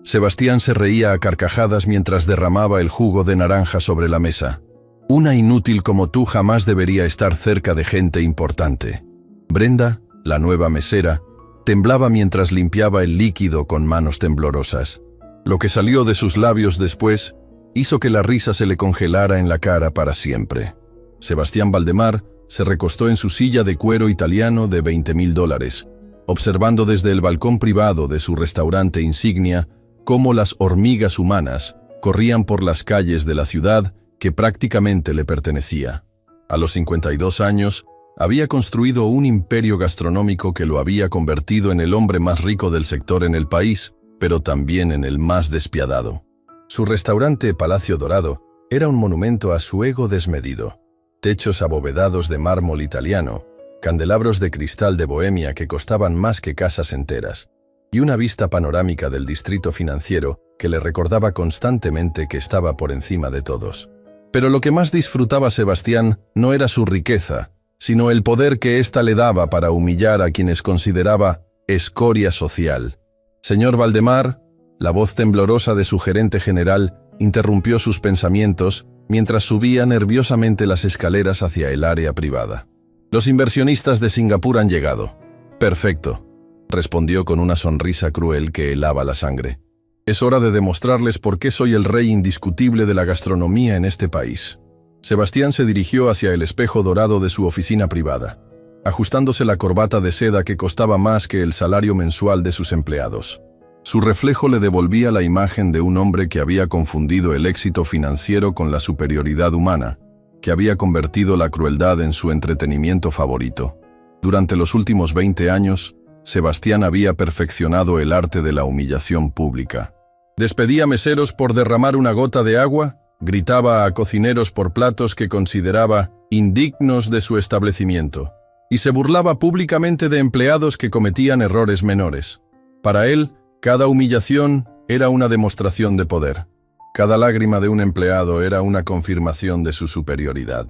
Sebastián se reía a carcajadas mientras derramaba el jugo de naranja sobre la mesa. Una inútil como tú jamás debería estar cerca de gente importante. Brenda, la nueva mesera, temblaba mientras limpiaba el líquido con manos temblorosas. Lo que salió de sus labios después hizo que la risa se le congelara en la cara para siempre. Sebastián Valdemar se recostó en su silla de cuero italiano de $20,000, observando desde el balcón privado de su restaurante insignia cómo las hormigas humanas corrían por las calles de la ciudad que prácticamente le pertenecía. A los 52 años, había construido un imperio gastronómico que lo había convertido en el hombre más rico del sector en el país, pero también en el más despiadado. Su restaurante Palacio Dorado era un monumento a su ego desmedido. Techos abovedados de mármol italiano, candelabros de cristal de Bohemia que costaban más que casas enteras, y una vista panorámica del distrito financiero que le recordaba constantemente que estaba por encima de todos. Pero lo que más disfrutaba Sebastián no era su riqueza, sino el poder que ésta le daba para humillar a quienes consideraba escoria social. Señor Valdemar, la voz temblorosa de su gerente general interrumpió sus pensamientos mientras subía nerviosamente las escaleras hacia el área privada. Los inversionistas de Singapur han llegado. Perfecto, respondió con una sonrisa cruel que helaba la sangre. Es hora de demostrarles por qué soy el rey indiscutible de la gastronomía en este país. Sebastián se dirigió hacia el espejo dorado de su oficina privada, ajustándose la corbata de seda que costaba más que el salario mensual de sus empleados. Su reflejo le devolvía la imagen de un hombre que había confundido el éxito financiero con la superioridad humana, que había convertido la crueldad en su entretenimiento favorito. Durante los últimos 20 años, Sebastián había perfeccionado el arte de la humillación pública. Despedía meseros por derramar una gota de agua, gritaba a cocineros por platos que consideraba indignos de su establecimiento, y se burlaba públicamente de empleados que cometían errores menores. Para él, cada humillación era una demostración de poder. Cada lágrima de un empleado era una confirmación de su superioridad.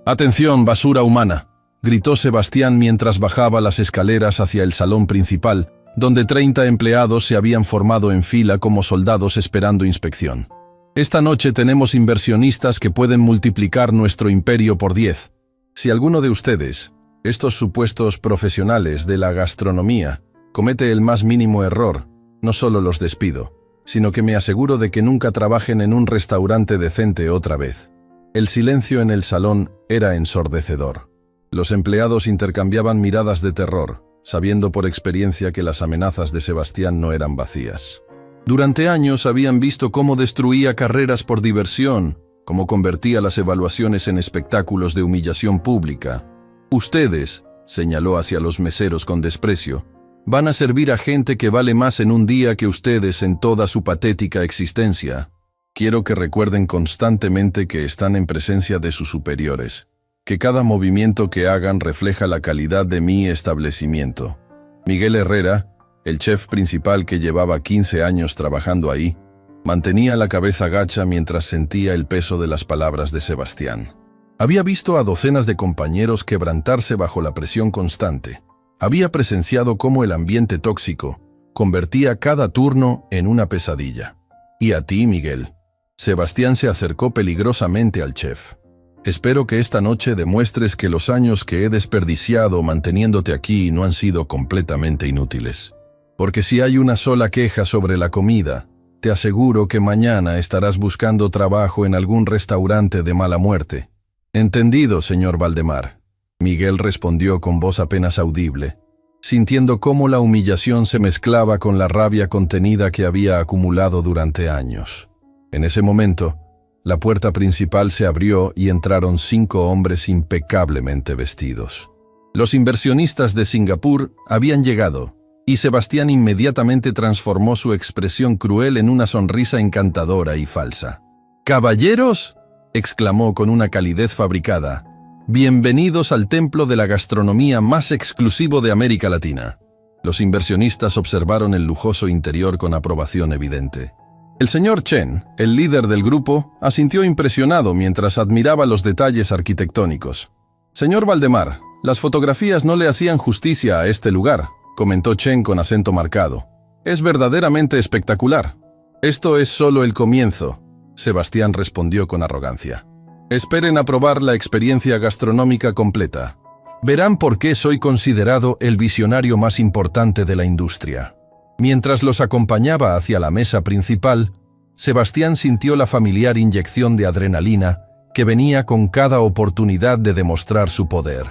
«¡Atención, basura humana!», gritó Sebastián mientras bajaba las escaleras hacia el salón principal, donde 30 empleados se habían formado en fila como soldados esperando inspección. «Esta noche tenemos inversionistas que pueden multiplicar nuestro imperio por 10. Si alguno de ustedes, estos supuestos profesionales de la gastronomía, comete el más mínimo error, no solo los despido, sino que me aseguro de que nunca trabajen en un restaurante decente otra vez». El silencio en el salón era ensordecedor. Los empleados intercambiaban miradas de terror, sabiendo por experiencia que las amenazas de Sebastián no eran vacías. Durante años habían visto cómo destruía carreras por diversión, cómo convertía las evaluaciones en espectáculos de humillación pública. «Ustedes», señaló hacia los meseros con desprecio, «van a servir a gente que vale más en un día que ustedes en toda su patética existencia. Quiero que recuerden constantemente que están en presencia de sus superiores, que cada movimiento que hagan refleja la calidad de mi establecimiento». Miguel Herrera, el chef principal que llevaba 15 años trabajando ahí, mantenía la cabeza gacha mientras sentía el peso de las palabras de Sebastián. Había visto a docenas de compañeros quebrantarse bajo la presión constante. Había presenciado cómo el ambiente tóxico convertía cada turno en una pesadilla. «¿Y a ti, Miguel?». Sebastián se acercó peligrosamente al chef. «Espero que esta noche demuestres que los años que he desperdiciado manteniéndote aquí no han sido completamente inútiles. Porque si hay una sola queja sobre la comida, te aseguro que mañana estarás buscando trabajo en algún restaurante de mala muerte». «Entendido, señor Valdemar», Miguel respondió con voz apenas audible, sintiendo cómo la humillación se mezclaba con la rabia contenida que había acumulado durante años. En ese momento, la puerta principal se abrió y entraron 5 hombres impecablemente vestidos. Los inversionistas de Singapur habían llegado, y Sebastián inmediatamente transformó su expresión cruel en una sonrisa encantadora y falsa. «¡Caballeros!», exclamó con una calidez fabricada. «Bienvenidos al templo de la gastronomía más exclusivo de América Latina». Los inversionistas observaron el lujoso interior con aprobación evidente. El señor Chen, el líder del grupo, asintió impresionado mientras admiraba los detalles arquitectónicos. «Señor Valdemar, las fotografías no le hacían justicia a este lugar», comentó Chen con acento marcado. «Es verdaderamente espectacular». Esto es solo el comienzo, Sebastián respondió con arrogancia. Esperen a probar la experiencia gastronómica completa. Verán por qué soy considerado el visionario más importante de la industria. Mientras los acompañaba hacia la mesa principal, Sebastián sintió la familiar inyección de adrenalina que venía con cada oportunidad de demostrar su poder.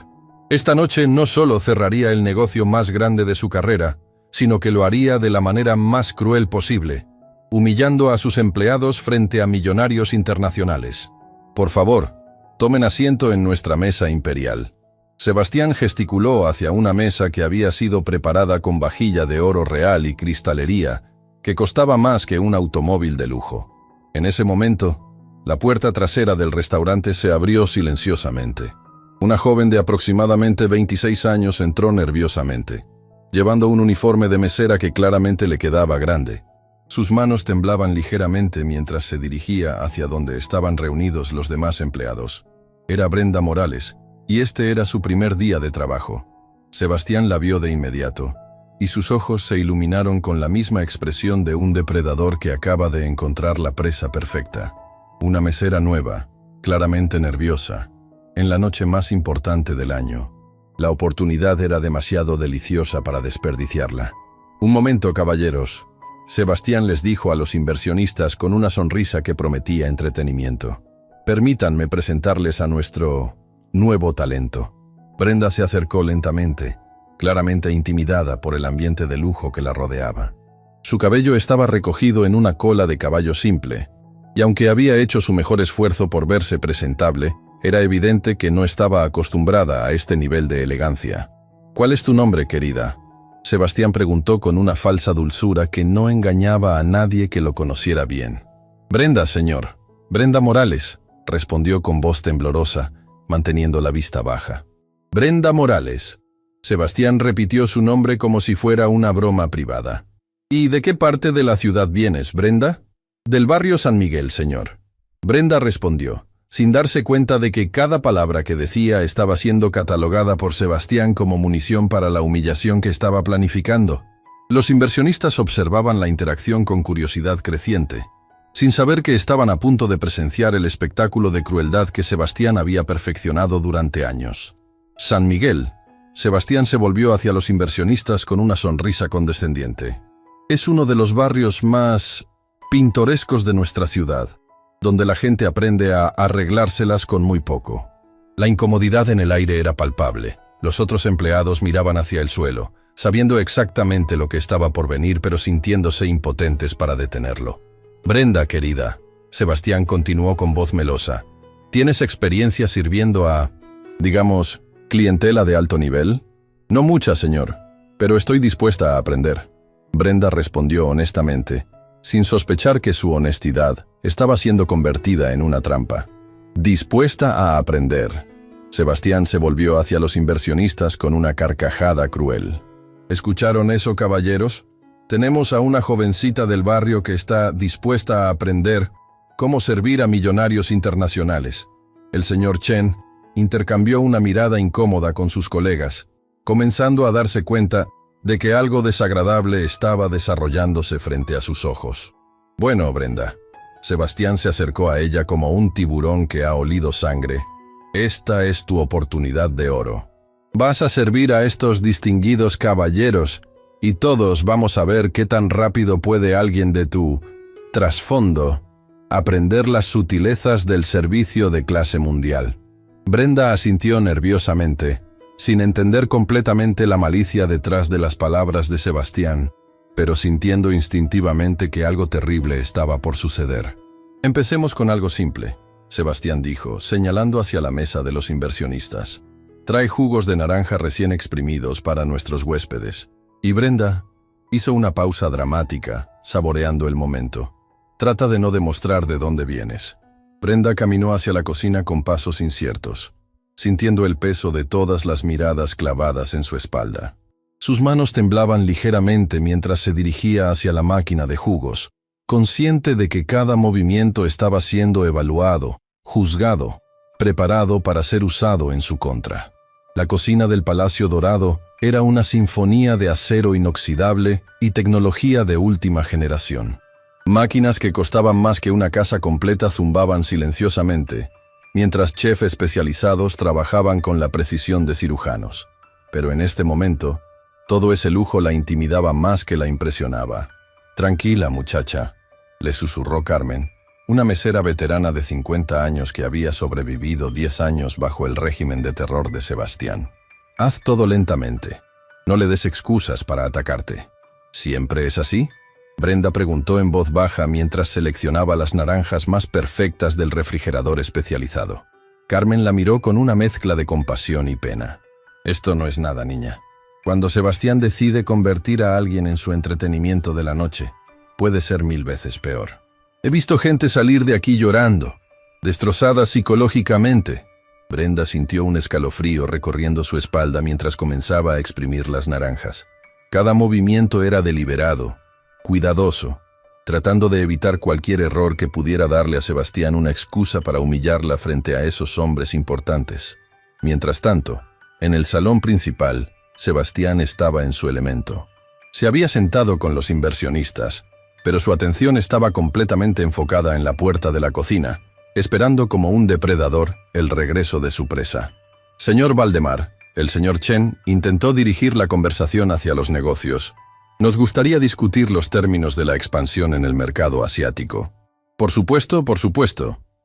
Esta noche no solo cerraría el negocio más grande de su carrera, sino que lo haría de la manera más cruel posible, humillando a sus empleados frente a millonarios internacionales. Por favor, tomen asiento en nuestra mesa imperial. Sebastián gesticuló hacia una mesa que había sido preparada con vajilla de oro real y cristalería, que costaba más que un automóvil de lujo. En ese momento, la puerta trasera del restaurante se abrió silenciosamente. Una joven de aproximadamente 26 años entró nerviosamente, llevando un uniforme de mesera que claramente le quedaba grande. Sus manos temblaban ligeramente mientras se dirigía hacia donde estaban reunidos los demás empleados. Era Brenda Morales, y este era su primer día de trabajo. Sebastián la vio de inmediato, y sus ojos se iluminaron con la misma expresión de un depredador que acaba de encontrar la presa perfecta. Una mesera nueva, claramente nerviosa, en la noche más importante del año. La oportunidad era demasiado deliciosa para desperdiciarla. «Un momento, caballeros», Sebastián les dijo a los inversionistas con una sonrisa que prometía entretenimiento. «Permítanme presentarles a nuestro nuevo talento». Brenda se acercó lentamente, claramente intimidada por el ambiente de lujo que la rodeaba. Su cabello estaba recogido en una cola de caballo simple, y aunque había hecho su mejor esfuerzo por verse presentable, era evidente que no estaba acostumbrada a este nivel de elegancia. «¿Cuál es tu nombre, querida?», Sebastián preguntó con una falsa dulzura que no engañaba a nadie que lo conociera bien. «Brenda, señor. Brenda Morales», respondió con voz temblorosa, manteniendo la vista baja. «Brenda Morales». Sebastián repitió su nombre como si fuera una broma privada. «¿Y de qué parte de la ciudad vienes, Brenda?» «Del barrio San Miguel, señor». Brenda respondió, sin darse cuenta de que cada palabra que decía estaba siendo catalogada por Sebastián como munición para la humillación que estaba planificando. Los inversionistas observaban la interacción con curiosidad creciente, sin saber que estaban a punto de presenciar el espectáculo de crueldad que Sebastián había perfeccionado durante años. «San Miguel». Sebastián se volvió hacia los inversionistas con una sonrisa condescendiente. «Es uno de los barrios más pintorescos de nuestra ciudad, donde la gente aprende a arreglárselas con muy poco». La incomodidad en el aire era palpable. Los otros empleados miraban hacia el suelo, sabiendo exactamente lo que estaba por venir, pero sintiéndose impotentes para detenerlo. «Brenda, querida», Sebastián continuó con voz melosa, «¿tienes experiencia sirviendo a, digamos, clientela de alto nivel?» «No mucha, señor, pero estoy dispuesta a aprender». Brenda respondió honestamente, sin sospechar que su honestidad estaba siendo convertida en una trampa. «Dispuesta a aprender». Sebastián se volvió hacia los inversionistas con una carcajada cruel. «¿Escucharon eso, caballeros? Tenemos a una jovencita del barrio que está dispuesta a aprender cómo servir a millonarios internacionales». El señor Chen intercambió una mirada incómoda con sus colegas, comenzando a darse cuenta de que algo desagradable estaba desarrollándose frente a sus ojos. «Bueno, Brenda». Sebastián se acercó a ella como un tiburón que ha olido sangre. «Esta es tu oportunidad de oro. Vas a servir a estos distinguidos caballeros y todos vamos a ver qué tan rápido puede alguien de tu trasfondo aprender las sutilezas del servicio de clase mundial». Brenda asintió nerviosamente, sin entender completamente la malicia detrás de las palabras de Sebastián, pero sintiendo instintivamente que algo terrible estaba por suceder. «Empecemos con algo simple», Sebastián dijo, señalando hacia la mesa de los inversionistas. «Trae jugos de naranja recién exprimidos para nuestros huéspedes». Y Brenda hizo una pausa dramática, saboreando el momento. «Trata de no demostrar de dónde vienes». Brenda caminó hacia la cocina con pasos inciertos, sintiendo el peso de todas las miradas clavadas en su espalda. Sus manos temblaban ligeramente mientras se dirigía hacia la máquina de jugos, consciente de que cada movimiento estaba siendo evaluado, juzgado, preparado para ser usado en su contra. La cocina del Palacio Dorado era una sinfonía de acero inoxidable y tecnología de última generación. Máquinas que costaban más que una casa completa zumbaban silenciosamente, mientras chefs especializados trabajaban con la precisión de cirujanos. Pero en este momento, todo ese lujo la intimidaba más que la impresionaba. «Tranquila, muchacha», le susurró Carmen, una mesera veterana de 50 años que había sobrevivido 10 años bajo el régimen de terror de Sebastián. «Haz todo lentamente. No le des excusas para atacarte». «¿Siempre es así?», Brenda preguntó en voz baja mientras seleccionaba las naranjas más perfectas del refrigerador especializado. Carmen la miró con una mezcla de compasión y pena. «Esto no es nada, niña. Cuando Sebastián decide convertir a alguien en su entretenimiento de la noche, puede ser 1000 veces peor. He visto gente salir de aquí llorando, destrozada psicológicamente». Brenda sintió un escalofrío recorriendo su espalda mientras comenzaba a exprimir las naranjas. Cada movimiento era deliberado, cuidadoso, tratando de evitar cualquier error que pudiera darle a Sebastián una excusa para humillarla frente a esos hombres importantes. Mientras tanto, en el salón principal, Sebastián estaba en su elemento. Se había sentado con los inversionistas, pero su atención estaba completamente enfocada en la puerta de la cocina, esperando como un depredador el regreso de su presa. «Señor Valdemar», el señor Chen intentó dirigir la conversación hacia los negocios. «Nos gustaría discutir los términos de la expansión en el mercado asiático». Por supuesto»,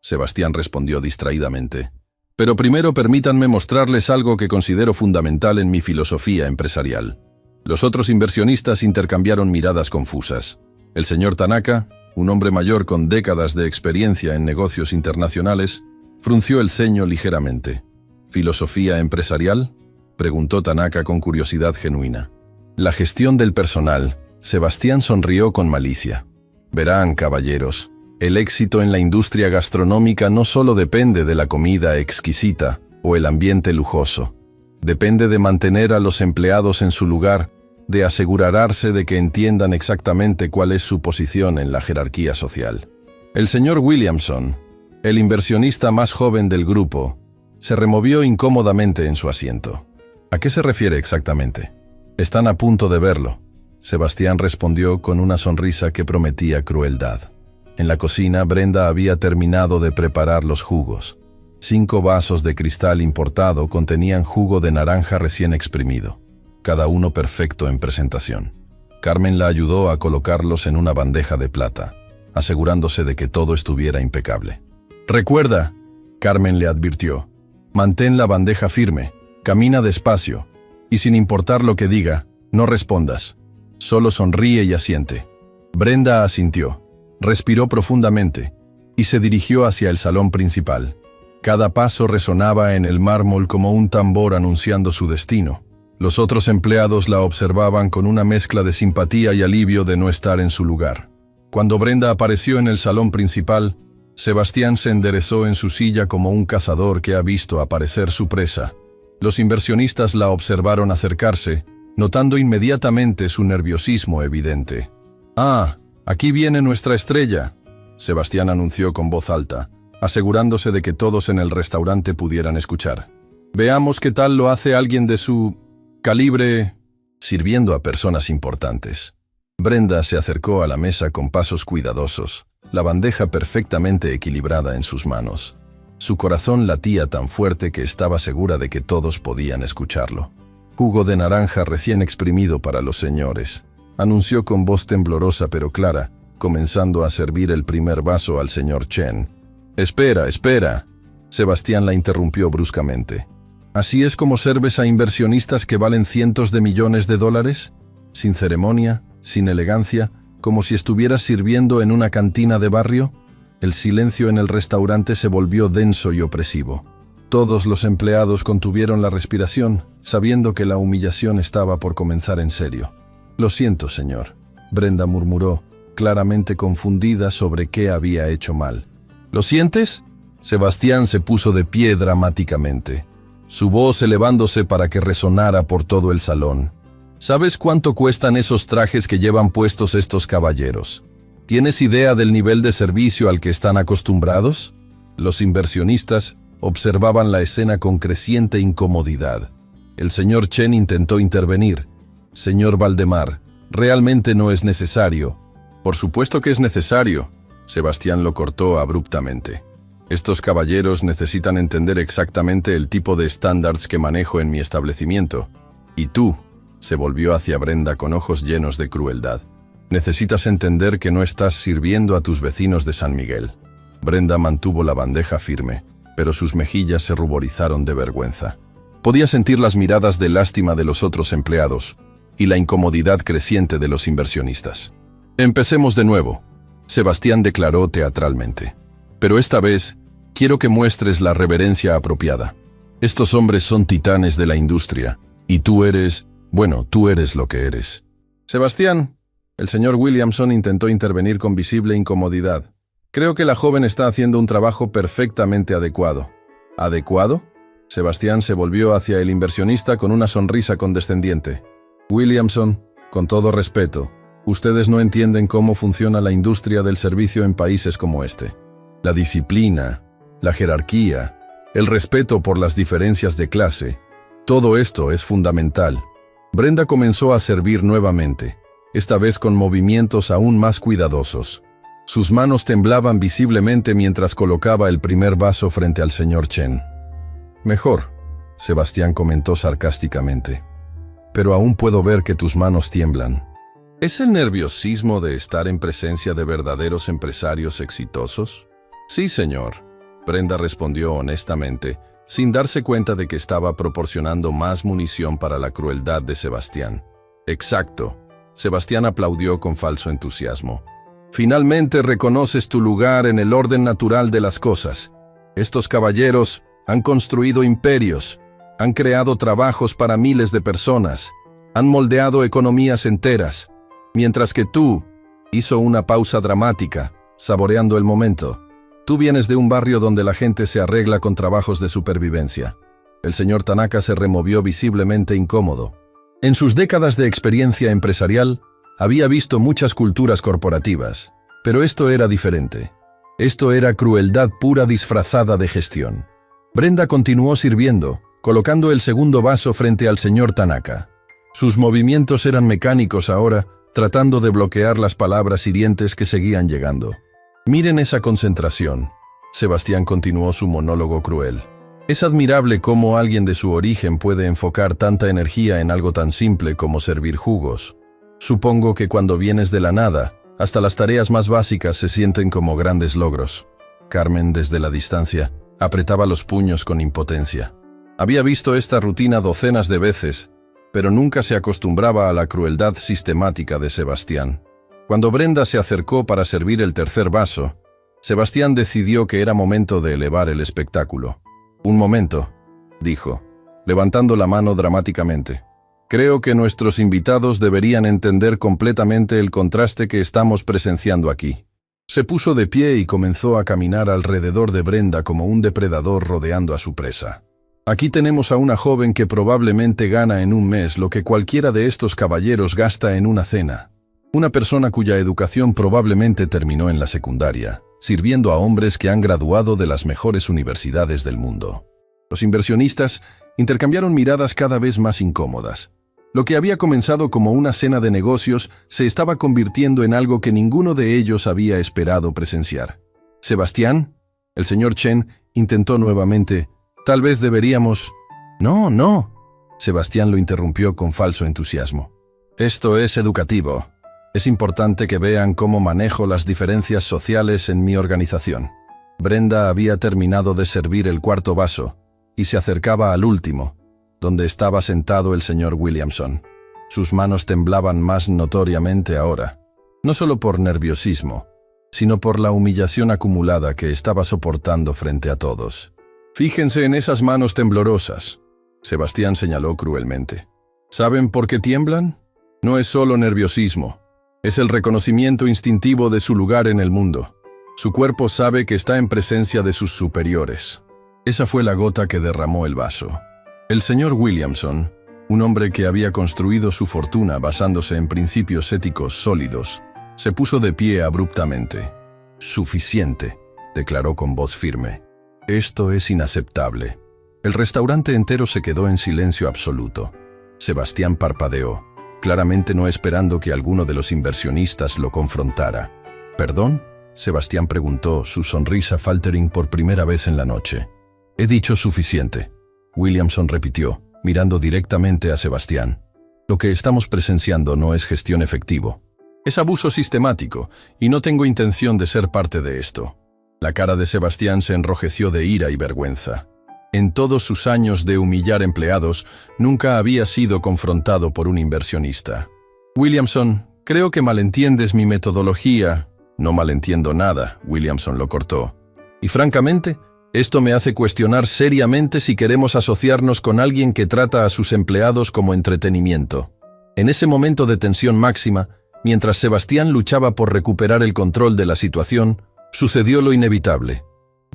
Sebastián respondió distraídamente. «Pero primero permítanme mostrarles algo que considero fundamental en mi filosofía empresarial». Los otros inversionistas intercambiaron miradas confusas. El señor Tanaka, un hombre mayor con décadas de experiencia en negocios internacionales, frunció el ceño ligeramente. «¿Filosofía empresarial?», preguntó Tanaka con curiosidad genuina. «La gestión del personal», Sebastián sonrió con malicia. «Verán, caballeros, el éxito en la industria gastronómica no solo depende de la comida exquisita o el ambiente lujoso. Depende de mantener a los empleados en su lugar, de asegurarse de que entiendan exactamente cuál es su posición en la jerarquía social». El señor Williamson, el inversionista más joven del grupo, se removió incómodamente en su asiento. «¿A qué se refiere exactamente?». «Están a punto de verlo», Sebastián respondió con una sonrisa que prometía crueldad. En la cocina, Brenda había terminado de preparar los jugos. 5 vasos de cristal importado contenían jugo de naranja recién exprimido, cada uno perfecto en presentación. Carmen la ayudó a colocarlos en una bandeja de plata, asegurándose de que todo estuviera impecable. «Recuerda», Carmen le advirtió, «mantén la bandeja firme, camina despacio, y sin importar lo que diga, no respondas. Solo sonríe y asiente». Brenda asintió, respiró profundamente, y se dirigió hacia el salón principal. Cada paso resonaba en el mármol como un tambor anunciando su destino. Los otros empleados la observaban con una mezcla de simpatía y alivio de no estar en su lugar. Cuando Brenda apareció en el salón principal, Sebastián se enderezó en su silla como un cazador que ha visto aparecer su presa. Los inversionistas la observaron acercarse, notando inmediatamente su nerviosismo evidente. «Ah, aquí viene nuestra estrella», Sebastián anunció con voz alta, asegurándose de que todos en el restaurante pudieran escuchar. «Veamos qué tal lo hace alguien de su calibre sirviendo a personas importantes». Brenda se acercó a la mesa con pasos cuidadosos, la bandeja perfectamente equilibrada en sus manos. Su corazón latía tan fuerte que estaba segura de que todos podían escucharlo. «Jugo de naranja recién exprimido para los señores», anunció con voz temblorosa pero clara, comenzando a servir el primer vaso al señor Chen. «Espera», Sebastián la interrumpió bruscamente. «¿Así es como serves a inversionistas que valen cientos de millones de dólares? ¿Sin ceremonia, sin elegancia, como si estuvieras sirviendo en una cantina de barrio?» El silencio en el restaurante se volvió denso y opresivo. Todos los empleados contuvieron la respiración, sabiendo que la humillación estaba por comenzar en serio. «Lo siento, señor», Brenda murmuró, claramente confundida sobre qué había hecho mal. «¿Lo sientes?». Sebastián se puso de pie dramáticamente, su voz elevándose para que resonara por todo el salón. «¿Sabes cuánto cuestan esos trajes que llevan puestos estos caballeros? ¿Tienes idea del nivel de servicio al que están acostumbrados?». Los inversionistas observaban la escena con creciente incomodidad. El señor Chen intentó intervenir. «Señor Valdemar, realmente no es necesario». Por supuesto que es necesario. Sebastián lo cortó abruptamente. Estos caballeros necesitan entender exactamente el tipo de estándares que manejo en mi establecimiento. Y tú, se volvió hacia Brenda con ojos llenos de crueldad. Necesitas entender que no estás sirviendo a tus vecinos de San Miguel. Brenda mantuvo la bandeja firme, pero sus mejillas se ruborizaron de vergüenza. Podía sentir las miradas de lástima de los otros empleados y la incomodidad creciente de los inversionistas. Empecemos de nuevo, Sebastián declaró teatralmente. Pero esta vez, quiero que muestres la reverencia apropiada. Estos hombres son titanes de la industria, y tú eres lo que eres. Sebastián, el señor Williamson intentó intervenir con visible incomodidad. Creo que la joven está haciendo un trabajo perfectamente adecuado. ¿Adecuado? Sebastián se volvió hacia el inversionista con una sonrisa condescendiente. Williamson, con todo respeto, ustedes no entienden cómo funciona la industria del servicio en países como este. La disciplina, la jerarquía, el respeto por las diferencias de clase, todo esto es fundamental. Brenda comenzó a servir nuevamente, esta vez con movimientos aún más cuidadosos. Sus manos temblaban visiblemente mientras colocaba el primer vaso frente al señor Chen. Mejor, Sebastián comentó sarcásticamente. Pero aún puedo ver que tus manos tiemblan. ¿Es el nerviosismo de estar en presencia de verdaderos empresarios exitosos? Sí, señor. Brenda respondió honestamente, sin darse cuenta de que estaba proporcionando más munición para la crueldad de Sebastián. Exacto. Sebastián aplaudió con falso entusiasmo. Finalmente reconoces tu lugar en el orden natural de las cosas. Estos caballeros han construido imperios, han creado trabajos para miles de personas, han moldeado economías enteras, mientras que tú, hizo una pausa dramática, saboreando el momento. Tú vienes de un barrio donde la gente se arregla con trabajos de supervivencia. El señor Tanaka se removió visiblemente incómodo. En sus décadas de experiencia empresarial, había visto muchas culturas corporativas, pero esto era diferente. Esto era crueldad pura disfrazada de gestión. Brenda continuó sirviendo, colocando el segundo vaso frente al señor Tanaka. Sus movimientos eran mecánicos ahora, tratando de bloquear las palabras hirientes que seguían llegando. Miren esa concentración. Sebastián continuó su monólogo cruel. Es admirable cómo alguien de su origen puede enfocar tanta energía en algo tan simple como servir jugos. Supongo que cuando vienes de la nada, hasta las tareas más básicas se sienten como grandes logros. Carmen, desde la distancia, apretaba los puños con impotencia. Había visto esta rutina docenas de veces, pero nunca se acostumbraba a la crueldad sistemática de Sebastián. Cuando Brenda se acercó para servir el tercer vaso, Sebastián decidió que era momento de elevar el espectáculo. Un momento, dijo, levantando la mano dramáticamente. Creo que nuestros invitados deberían entender completamente el contraste que estamos presenciando aquí. Se puso de pie y comenzó a caminar alrededor de Brenda como un depredador rodeando a su presa. Aquí tenemos a una joven que probablemente gana en un mes lo que cualquiera de estos caballeros gasta en una cena. Una persona cuya educación probablemente terminó en la secundaria, sirviendo a hombres que han graduado de las mejores universidades del mundo. Los inversionistas intercambiaron miradas cada vez más incómodas. Lo que había comenzado como una cena de negocios se estaba convirtiendo en algo que ninguno de ellos había esperado presenciar. Sebastián, el señor Chen, intentó nuevamente. Tal vez deberíamos... No. Sebastián lo interrumpió con falso entusiasmo. Esto es educativo. Es importante que vean cómo manejo las diferencias sociales en mi organización. Brenda había terminado de servir el cuarto vaso y se acercaba al último, donde estaba sentado el señor Williamson. Sus manos temblaban más notoriamente ahora, no solo por nerviosismo, sino por la humillación acumulada que estaba soportando frente a todos. Fíjense en esas manos temblorosas, Sebastián señaló cruelmente. ¿Saben por qué tiemblan? No es solo nerviosismo, es el reconocimiento instintivo de su lugar en el mundo. Su cuerpo sabe que está en presencia de sus superiores. Esa fue la gota que derramó el vaso. El señor Williamson, un hombre que había construido su fortuna basándose en principios éticos sólidos, se puso de pie abruptamente. Suficiente, declaró con voz firme. Esto es inaceptable. El restaurante entero se quedó en silencio absoluto. Sebastián parpadeó. claramente no esperando que alguno de los inversionistas lo confrontara. ¿Perdón?, Sebastián preguntó, su sonrisa faltering por primera vez en la noche. He dicho suficiente, Williamson repitió, mirando directamente a Sebastián. Lo que estamos presenciando no es gestión efectivo. Es abuso sistemático, y no tengo intención de ser parte de esto. La cara de Sebastián se enrojeció de ira y vergüenza. En todos sus años de humillar empleados, nunca había sido confrontado por un inversionista. Williamson, creo que malentiendes mi metodología. No malentiendo nada, Williamson lo cortó. Y francamente, esto me hace cuestionar seriamente si queremos asociarnos con alguien que trata a sus empleados como entretenimiento. En ese momento de tensión máxima, mientras Sebastián luchaba por recuperar el control de la situación, sucedió lo inevitable.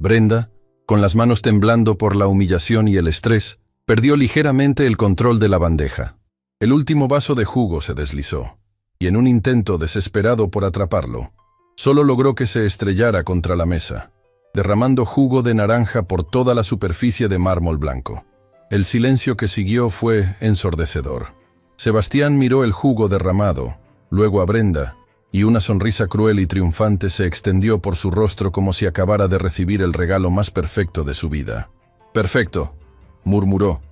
Brenda, con las manos temblando por la humillación y el estrés, perdió ligeramente el control de la bandeja. El último vaso de jugo se deslizó, y en un intento desesperado por atraparlo, solo logró que se estrellara contra la mesa, derramando jugo de naranja por toda la superficie de mármol blanco. El silencio que siguió fue ensordecedor. Sebastián miró el jugo derramado, luego a Brenda, y una sonrisa cruel y triunfante se extendió por su rostro como si acabara de recibir el regalo más perfecto de su vida. «Perfecto», murmuró,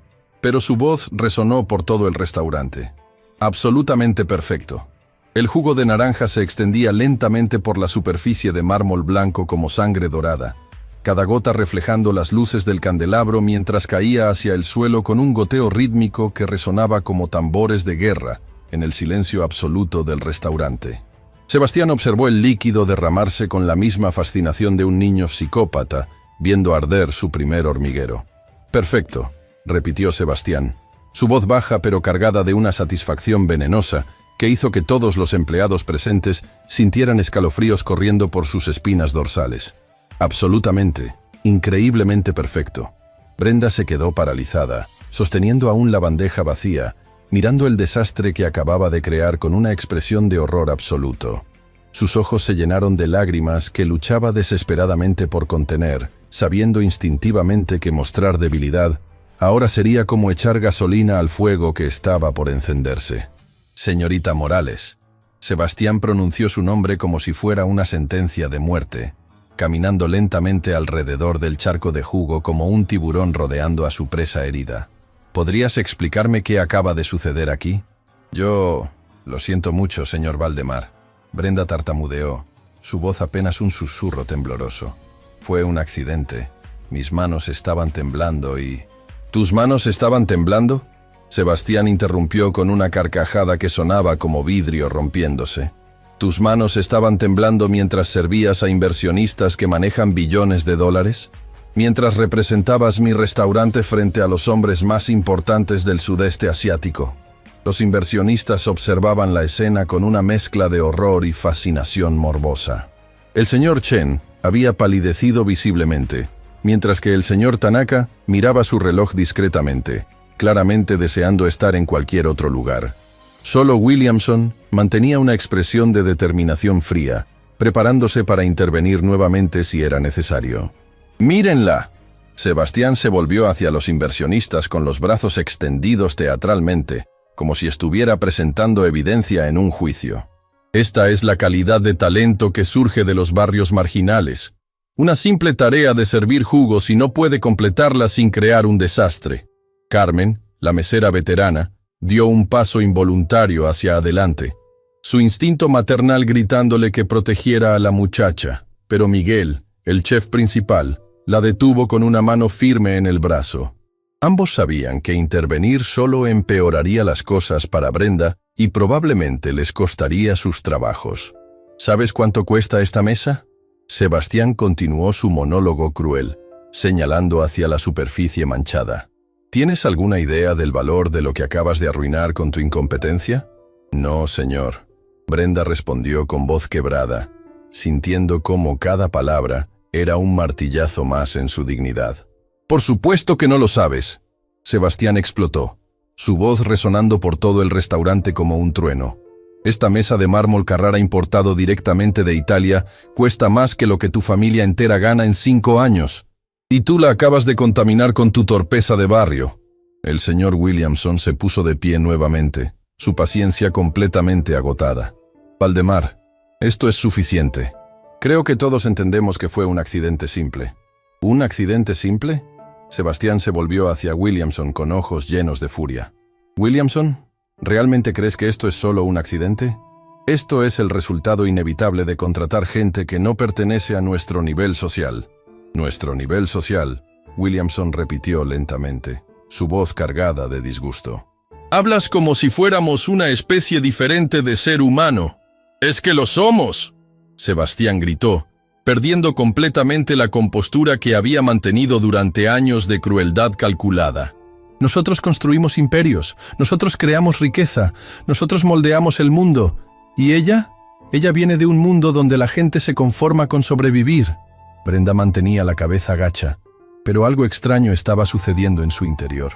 pero su voz resonó por todo el restaurante. «Absolutamente perfecto». El jugo de naranja se extendía lentamente por la superficie de mármol blanco como sangre dorada, cada gota reflejando las luces del candelabro mientras caía hacia el suelo con un goteo rítmico que resonaba como tambores de guerra en el silencio absoluto del restaurante. Sebastián observó el líquido derramarse con la misma fascinación de un niño psicópata viendo arder su primer hormiguero. «Perfecto», repitió Sebastián, su voz baja pero cargada de una satisfacción venenosa que hizo que todos los empleados presentes sintieran escalofríos corriendo por sus espinas dorsales. «Absolutamente, increíblemente perfecto». Brenda se quedó paralizada, sosteniendo aún la bandeja vacía, mirando el desastre que acababa de crear con una expresión de horror absoluto. Sus ojos se llenaron de lágrimas que luchaba desesperadamente por contener, sabiendo instintivamente que mostrar debilidad ahora sería como echar gasolina al fuego que estaba por encenderse. «Señorita Morales». Sebastián pronunció su nombre como si fuera una sentencia de muerte, caminando lentamente alrededor del charco de jugo como un tiburón rodeando a su presa herida. «¿Podrías explicarme qué acaba de suceder aquí?» «Yo... lo siento mucho, señor Valdemar». Brenda tartamudeó, su voz apenas un susurro tembloroso. «Fue un accidente. Mis manos estaban temblando y...» «¿Tus manos estaban temblando?», Sebastián interrumpió con una carcajada que sonaba como vidrio rompiéndose. «¿Tus manos estaban temblando mientras servías a inversionistas que manejan billones de dólares? Mientras representabas mi restaurante frente a los hombres más importantes del sudeste asiático». Los inversionistas observaban la escena con una mezcla de horror y fascinación morbosa. El señor Chen había palidecido visiblemente, mientras que el señor Tanaka miraba su reloj discretamente, claramente deseando estar en cualquier otro lugar. Solo Williamson mantenía una expresión de determinación fría, preparándose para intervenir nuevamente si era necesario. «¡Mírenla!». Sebastián se volvió hacia los inversionistas con los brazos extendidos teatralmente, como si estuviera presentando evidencia en un juicio. «Esta es la calidad de talento que surge de los barrios marginales. Una simple tarea de servir jugos y no puede completarla sin crear un desastre». Carmen, la mesera veterana, dio un paso involuntario hacia adelante, su instinto maternal gritándole que protegiera a la muchacha, pero Miguel, el chef principal, la detuvo con una mano firme en el brazo. Ambos sabían que intervenir solo empeoraría las cosas para Brenda y probablemente les costaría sus trabajos. «¿Sabes cuánto cuesta esta mesa?». Sebastián continuó su monólogo cruel, señalando hacia la superficie manchada. «¿Tienes alguna idea del valor de lo que acabas de arruinar con tu incompetencia?». «No, señor», Brenda respondió con voz quebrada, sintiendo cómo cada palabra era un martillazo más en su dignidad. «Por supuesto que no lo sabes», Sebastián explotó, su voz resonando por todo el restaurante como un trueno. «Esta mesa de mármol Carrara importado directamente de Italia cuesta más que lo que tu familia entera gana en 5 años. Y tú la acabas de contaminar con tu torpeza de barrio». El señor Williamson se puso de pie nuevamente, su paciencia completamente agotada. Valdemar, esto es suficiente. Creo que todos entendemos que fue un accidente simple. ¿Un accidente simple? Sebastián se volvió hacia Williamson con ojos llenos de furia. Williamson, ¿realmente crees que esto es solo un accidente? Esto es el resultado inevitable de contratar gente que no pertenece a nuestro nivel social. Nuestro nivel social, Williamson repitió lentamente, su voz cargada de disgusto. Hablas como si fuéramos una especie diferente de ser humano. ¡Es que lo somos!, Sebastián gritó, perdiendo completamente la compostura que había mantenido durante años de crueldad calculada. Nosotros construimos imperios, nosotros creamos riqueza, nosotros moldeamos el mundo. ¿Y ella? Ella viene de un mundo donde la gente se conforma con sobrevivir. Brenda mantenía la cabeza gacha, pero algo extraño estaba sucediendo en su interior.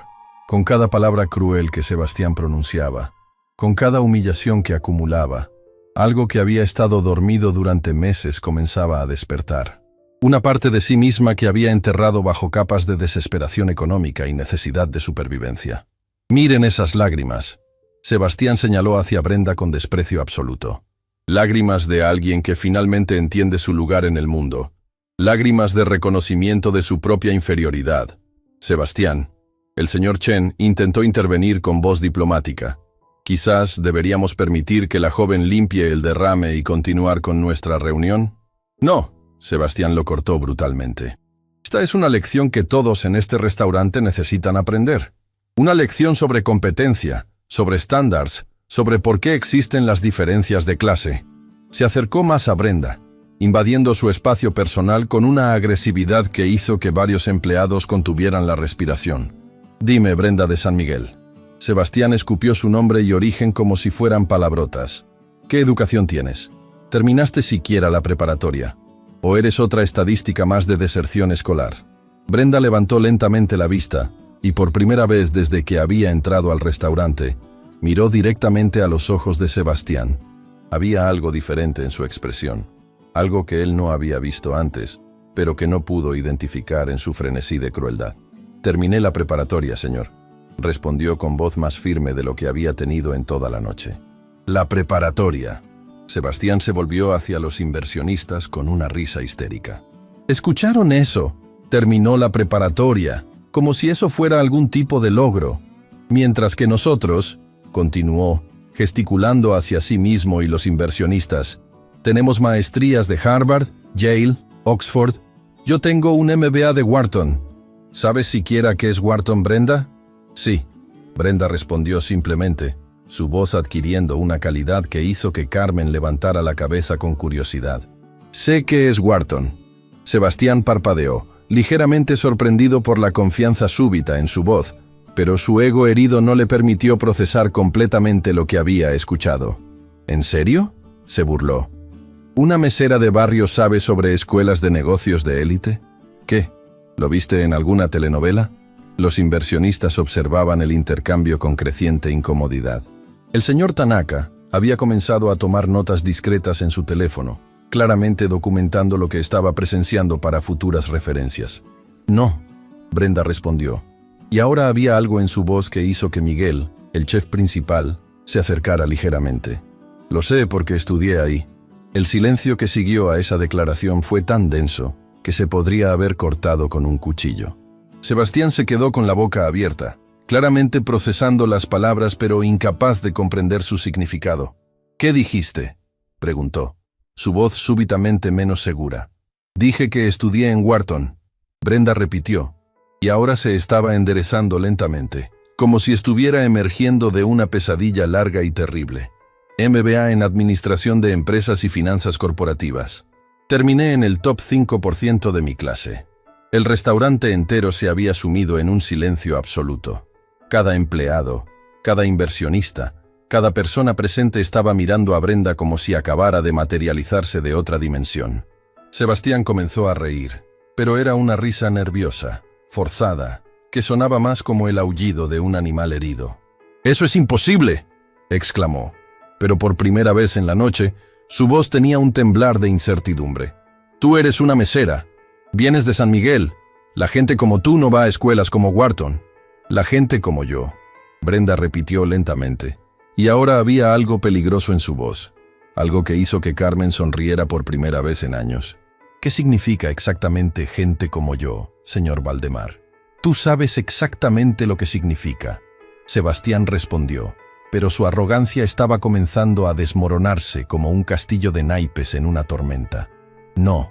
Con cada palabra cruel que Sebastián pronunciaba, con cada humillación que acumulaba, algo que había estado dormido durante meses comenzaba a despertar. Una parte de sí misma que había enterrado bajo capas de desesperación económica y necesidad de supervivencia. Miren esas lágrimas. Sebastián señaló hacia Brenda con desprecio absoluto. Lágrimas de alguien que finalmente entiende su lugar en el mundo. Lágrimas de reconocimiento de su propia inferioridad. Sebastián, el señor Chen intentó intervenir con voz diplomática. Quizás deberíamos permitir que la joven limpie el derrame y continuar con nuestra reunión. No, Sebastián lo cortó brutalmente. Esta es una lección que todos en este restaurante necesitan aprender. Una lección sobre competencia, sobre estándares, sobre por qué existen las diferencias de clase. Se acercó más a Brenda, invadiendo su espacio personal con una agresividad que hizo que varios empleados contuvieran la respiración. Dime, Brenda de San Miguel. Sebastián escupió su nombre y origen como si fueran palabrotas. ¿Qué educación tienes? ¿Terminaste siquiera la preparatoria? ¿O eres otra estadística más de deserción escolar? Brenda levantó lentamente la vista, y por primera vez desde que había entrado al restaurante, miró directamente a los ojos de Sebastián. Había algo diferente en su expresión, algo que él no había visto antes, pero que no pudo identificar en su frenesí de crueldad. Terminé la preparatoria, señor, respondió con voz más firme de lo que había tenido en toda la noche. La preparatoria. Sebastián se volvió hacia los inversionistas con una risa histérica. ¿Escucharon eso? Terminó la preparatoria, como si eso fuera algún tipo de logro. Mientras que nosotros, continuó, gesticulando hacia sí mismo y los inversionistas, tenemos maestrías de Harvard, Yale, Oxford. Yo tengo un MBA de Wharton. ¿Sabes siquiera qué es Wharton, Brenda? Sí, Brenda respondió simplemente, su voz adquiriendo una calidad que hizo que Carmen levantara la cabeza con curiosidad. Sé qué es Wharton. Sebastián parpadeó, ligeramente sorprendido por la confianza súbita en su voz, pero su ego herido no le permitió procesar completamente lo que había escuchado. ¿En serio?, se burló. ¿Una mesera de barrio sabe sobre escuelas de negocios de élite? ¿Qué? ¿Lo viste en alguna telenovela? Los inversionistas observaban el intercambio con creciente incomodidad. El señor Tanaka había comenzado a tomar notas discretas en su teléfono, claramente documentando lo que estaba presenciando para futuras referencias. No, Brenda respondió, y ahora había algo en su voz que hizo que Miguel, el chef principal, se acercara ligeramente. Lo sé porque estudié ahí. El silencio que siguió a esa declaración fue tan denso que se podría haber cortado con un cuchillo. Sebastián se quedó con la boca abierta, claramente procesando las palabras pero incapaz de comprender su significado. ¿Qué dijiste?, preguntó, su voz súbitamente menos segura. Dije que estudié en Wharton, Brenda repitió, y ahora se estaba enderezando lentamente, como si estuviera emergiendo de una pesadilla larga y terrible. MBA en Administración de Empresas y Finanzas Corporativas. Terminé en el top 5% de mi clase. El restaurante entero se había sumido en un silencio absoluto. Cada empleado, cada inversionista, cada persona presente estaba mirando a Brenda como si acabara de materializarse de otra dimensión. Sebastián comenzó a reír, pero era una risa nerviosa, forzada, que sonaba más como el aullido de un animal herido. «¡Eso es imposible!», exclamó, pero por primera vez en la noche, su voz tenía un temblar de incertidumbre. «Tú eres una mesera. Vienes de San Miguel. La gente como tú no va a escuelas como Wharton. La gente como yo», Brenda repitió lentamente, Y ahora había algo peligroso en su voz, algo que hizo que Carmen sonriera por primera vez en años. ¿Qué significa exactamente gente como yo, señor Valdemar? Tú sabes exactamente lo que significa. Sebastián respondió, pero su arrogancia estaba comenzando a desmoronarse como un castillo de naipes en una tormenta. No,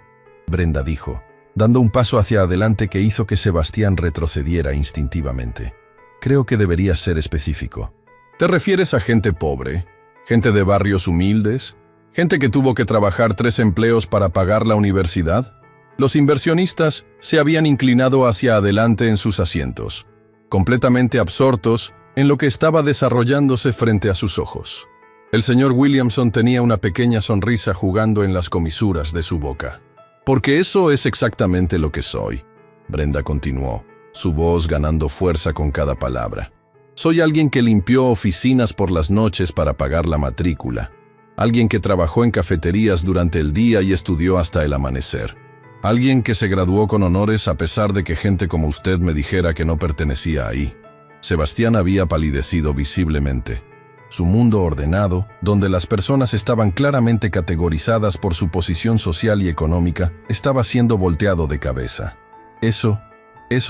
Brenda dijo, dando un paso hacia adelante que hizo que Sebastián retrocediera instintivamente. Creo que deberías ser específico. ¿Te refieres a gente pobre? ¿Gente de barrios humildes? ¿Gente que tuvo que trabajar 3 empleos para pagar la universidad? Los inversionistas se habían inclinado hacia adelante en sus asientos, completamente absortos en lo que estaba desarrollándose frente a sus ojos. El señor Williamson tenía una pequeña sonrisa jugando en las comisuras de su boca. «Porque eso es exactamente lo que soy», Brenda continuó, su voz ganando fuerza con cada palabra. «Soy alguien que limpió oficinas por las noches para pagar la matrícula. Alguien que trabajó en cafeterías durante el día y estudió hasta el amanecer. Alguien que se graduó con honores a pesar de que gente como usted me dijera que no pertenecía ahí». Sebastián había palidecido visiblemente. Su mundo ordenado, donde las personas estaban claramente categorizadas por su posición social y económica, estaba siendo volteado de cabeza. Eso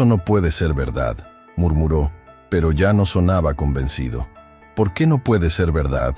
no puede ser verdad», murmuró, pero ya no sonaba convencido. «¿Por qué no puede ser verdad?»,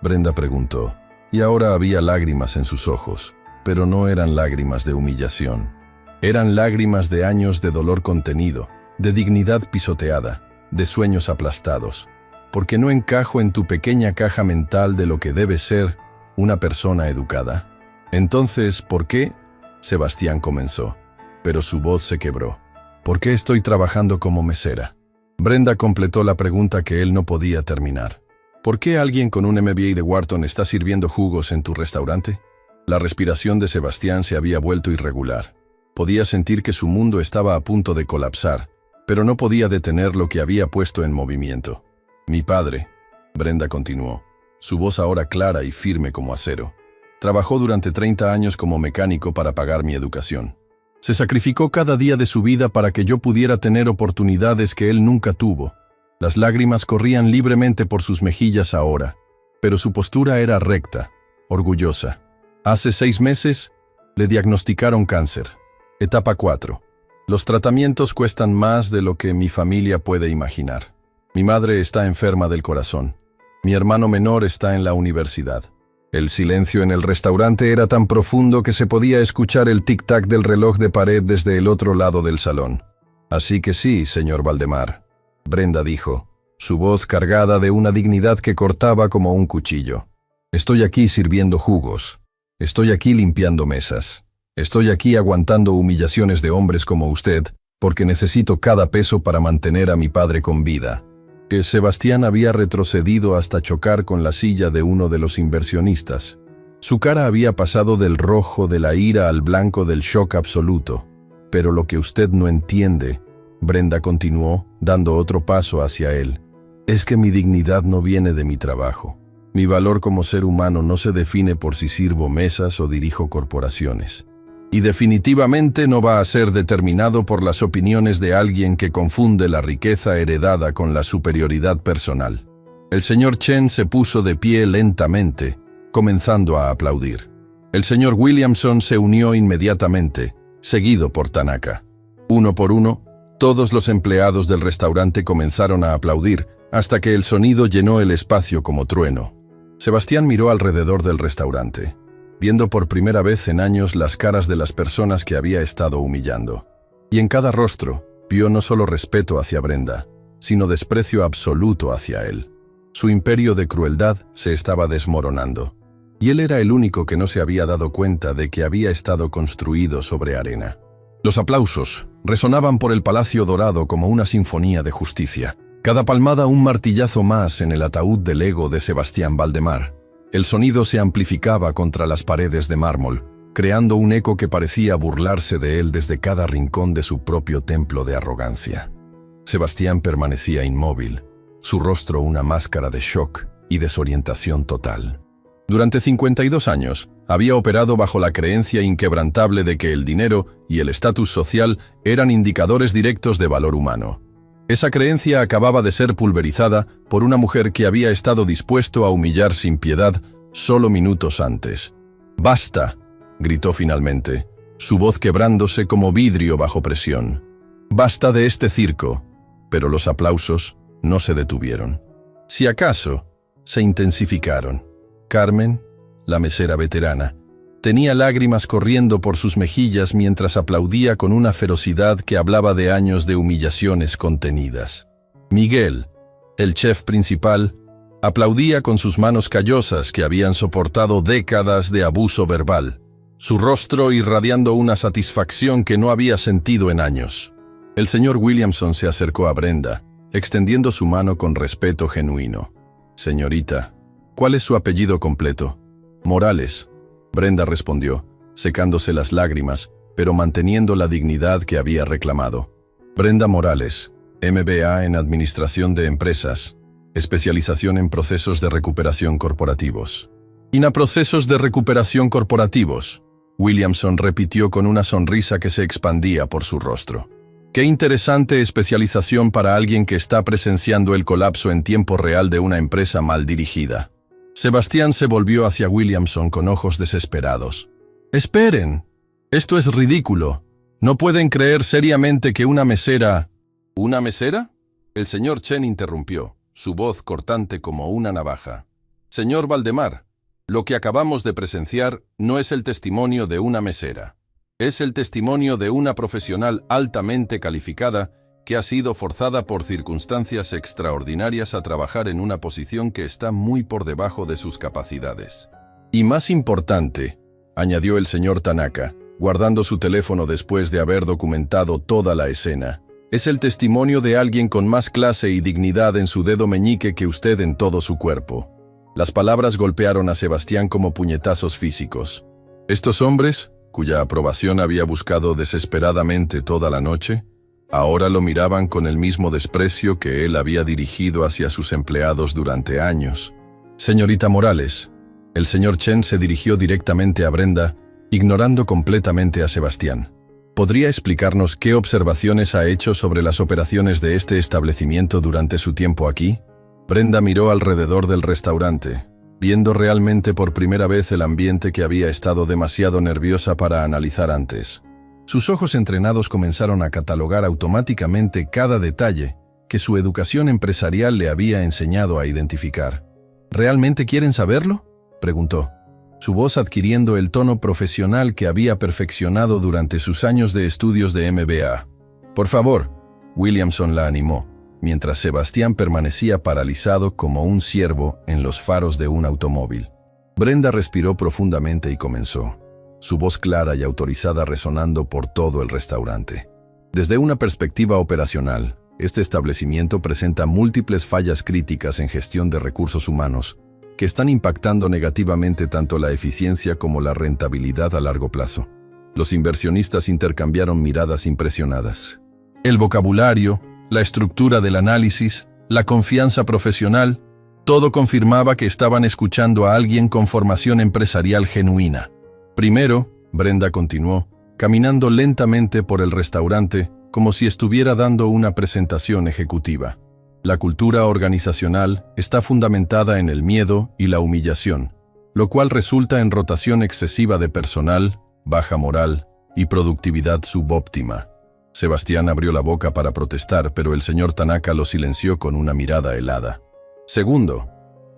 Brenda preguntó, y ahora había lágrimas en sus ojos, pero no eran lágrimas de humillación. Eran lágrimas de años de dolor contenido, de dignidad pisoteada, de sueños aplastados. «¿Porque no encajo en tu pequeña caja mental de lo que debe ser una persona educada?» «Entonces, ¿por qué?», Sebastián comenzó, pero su voz se quebró. «¿Por qué estoy trabajando como mesera?». Brenda completó la pregunta que él no podía terminar. «¿Por qué alguien con un MBA de Wharton está sirviendo jugos en tu restaurante?». La respiración de Sebastián se había vuelto irregular. Podía sentir que su mundo estaba a punto de colapsar, pero no podía detener lo que había puesto en movimiento. «Mi padre», Brenda continuó, su voz ahora clara y firme como acero, «trabajó durante 30 años como mecánico para pagar mi educación. Se sacrificó cada día de su vida para que yo pudiera tener oportunidades que él nunca tuvo». Las lágrimas corrían libremente por sus mejillas ahora, pero su postura era recta, orgullosa. «Hace 6 meses le diagnosticaron cáncer, etapa 4. Los tratamientos cuestan más de lo que mi familia puede imaginar. Mi madre está enferma del corazón. Mi hermano menor está en la universidad». El silencio en el restaurante era tan profundo que se podía escuchar el tic-tac del reloj de pared desde el otro lado del salón. «Así que sí, señor Valdemar», Brenda dijo, su voz cargada de una dignidad que cortaba como un cuchillo. «Estoy aquí sirviendo jugos. Estoy aquí limpiando mesas. Estoy aquí aguantando humillaciones de hombres como usted, porque necesito cada peso para mantener a mi padre con vida». Que Sebastián había retrocedido hasta chocar con la silla de uno de los inversionistas. Su cara había pasado del rojo de la ira al blanco del shock absoluto. «Pero lo que usted no entiende», Brenda continuó, dando otro paso hacia él, «es que mi dignidad no viene de mi trabajo. Mi valor como ser humano no se define por si sirvo mesas o dirijo corporaciones. Y definitivamente no va a ser determinado por las opiniones de alguien que confunde la riqueza heredada con la superioridad personal». El señor Chen se puso de pie lentamente, comenzando a aplaudir. El señor Williamson se unió inmediatamente, seguido por Tanaka. Uno por uno, todos los empleados del restaurante comenzaron a aplaudir, hasta que el sonido llenó el espacio como trueno. Sebastián miró alrededor del restaurante, viendo por primera vez en años las caras de las personas que había estado humillando. Y en cada rostro vio no solo respeto hacia Brenda, sino desprecio absoluto hacia él. Su imperio de crueldad se estaba desmoronando, y él era el único que no se había dado cuenta de que había estado construido sobre arena. Los aplausos resonaban por el Palacio Dorado como una sinfonía de justicia. Cada palmada un martillazo más en el ataúd del ego de Sebastián Valdemar. El sonido se amplificaba contra las paredes de mármol, creando un eco que parecía burlarse de él desde cada rincón de su propio templo de arrogancia. Sebastián permanecía inmóvil, su rostro una máscara de shock y desorientación total. Durante 52 años, había operado bajo la creencia inquebrantable de que el dinero y el estatus social eran indicadores directos de valor humano. Esa creencia acababa de ser pulverizada por una mujer que había estado dispuesto a humillar sin piedad solo minutos antes. «¡Basta!», gritó finalmente, su voz quebrándose como vidrio bajo presión. «¡Basta de este circo!». Pero los aplausos no se detuvieron. Si acaso, se intensificaron. Carmen, la mesera veterana, tenía lágrimas corriendo por sus mejillas mientras aplaudía con una ferocidad que hablaba de años de humillaciones contenidas. Miguel, el chef principal, aplaudía con sus manos callosas que habían soportado décadas de abuso verbal, su rostro irradiando una satisfacción que no había sentido en años. El señor Williamson se acercó a Brenda, extendiendo su mano con respeto genuino. «Señorita, ¿cuál es su apellido completo?» «Morales», Brenda respondió, secándose las lágrimas, pero manteniendo la dignidad que había reclamado. «Brenda Morales, MBA en Administración de Empresas, especialización en procesos de recuperación corporativos». «Procesos de recuperación corporativos», Williamson repitió con una sonrisa que se expandía por su rostro. «Qué interesante especialización para alguien que está presenciando el colapso en tiempo real de una empresa mal dirigida». Sebastián se volvió hacia Williamson con ojos desesperados. «¡Esperen! Esto es ridículo. ¿No pueden creer seriamente que una mesera...» «¿Una mesera?», el señor Chen interrumpió, su voz cortante como una navaja. «Señor Valdemar, lo que acabamos de presenciar no es el testimonio de una mesera. Es el testimonio de una profesional altamente calificada que ha sido forzada por circunstancias extraordinarias a trabajar en una posición que está muy por debajo de sus capacidades. Y más importante», añadió el señor Tanaka, guardando su teléfono después de haber documentado toda la escena, «es el testimonio de alguien con más clase y dignidad en su dedo meñique que usted en todo su cuerpo». Las palabras golpearon a Sebastián como puñetazos físicos. Estos hombres, cuya aprobación había buscado desesperadamente toda la noche, ahora lo miraban con el mismo desprecio que él había dirigido hacia sus empleados durante años. «Señorita Morales», el señor Chen se dirigió directamente a Brenda, ignorando completamente a Sebastián. «¿Podría explicarnos qué observaciones ha hecho sobre las operaciones de este establecimiento durante su tiempo aquí?» Brenda miró alrededor del restaurante, viendo realmente por primera vez el ambiente que había estado demasiado nerviosa para analizar antes. Sus ojos entrenados comenzaron a catalogar automáticamente cada detalle que su educación empresarial le había enseñado a identificar. «¿Realmente quieren saberlo?», preguntó, su voz adquiriendo el tono profesional que había perfeccionado durante sus años de estudios de MBA. «Por favor», Williamson la animó, mientras Sebastián permanecía paralizado como un ciervo en los faros de un automóvil. Brenda respiró profundamente y comenzó, su voz clara y autorizada resonando por todo el restaurante. «Desde una perspectiva operacional, este establecimiento presenta múltiples fallas críticas en gestión de recursos humanos que están impactando negativamente tanto la eficiencia como la rentabilidad a largo plazo». Los inversionistas intercambiaron miradas impresionadas. El vocabulario, la estructura del análisis, la confianza profesional, todo confirmaba que estaban escuchando a alguien con formación empresarial genuina. «Primero», Brenda continuó, caminando lentamente por el restaurante como si estuviera dando una presentación ejecutiva. «La cultura organizacional está fundamentada en el miedo y la humillación, lo cual resulta en rotación excesiva de personal, baja moral y productividad subóptima». Sebastián abrió la boca para protestar, pero el señor Tanaka lo silenció con una mirada helada. «Segundo»,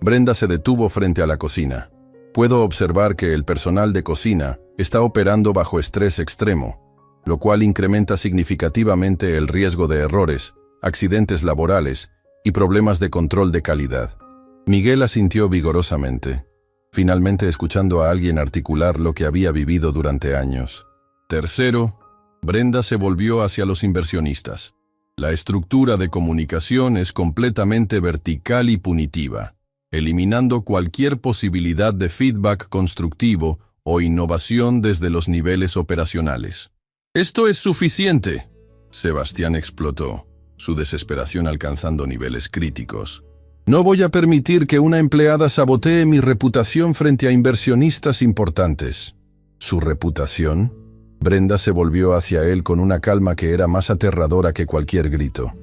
Brenda se detuvo frente a la cocina. «Puedo observar que el personal de cocina está operando bajo estrés extremo, lo cual incrementa significativamente el riesgo de errores, accidentes laborales y problemas de control de calidad». Miguel asintió vigorosamente, finalmente escuchando a alguien articular lo que había vivido durante años. Tercero, Brenda se volvió hacia los inversionistas. «La estructura de comunicación es completamente vertical y punitiva, eliminando cualquier posibilidad de feedback constructivo o innovación desde los niveles operacionales». «¡Esto es suficiente!», Sebastián explotó, su desesperación alcanzando niveles críticos. «No voy a permitir que una empleada sabotee mi reputación frente a inversionistas importantes». «¿Su reputación?», Brenda se volvió hacia él con una calma que era más aterradora que cualquier grito.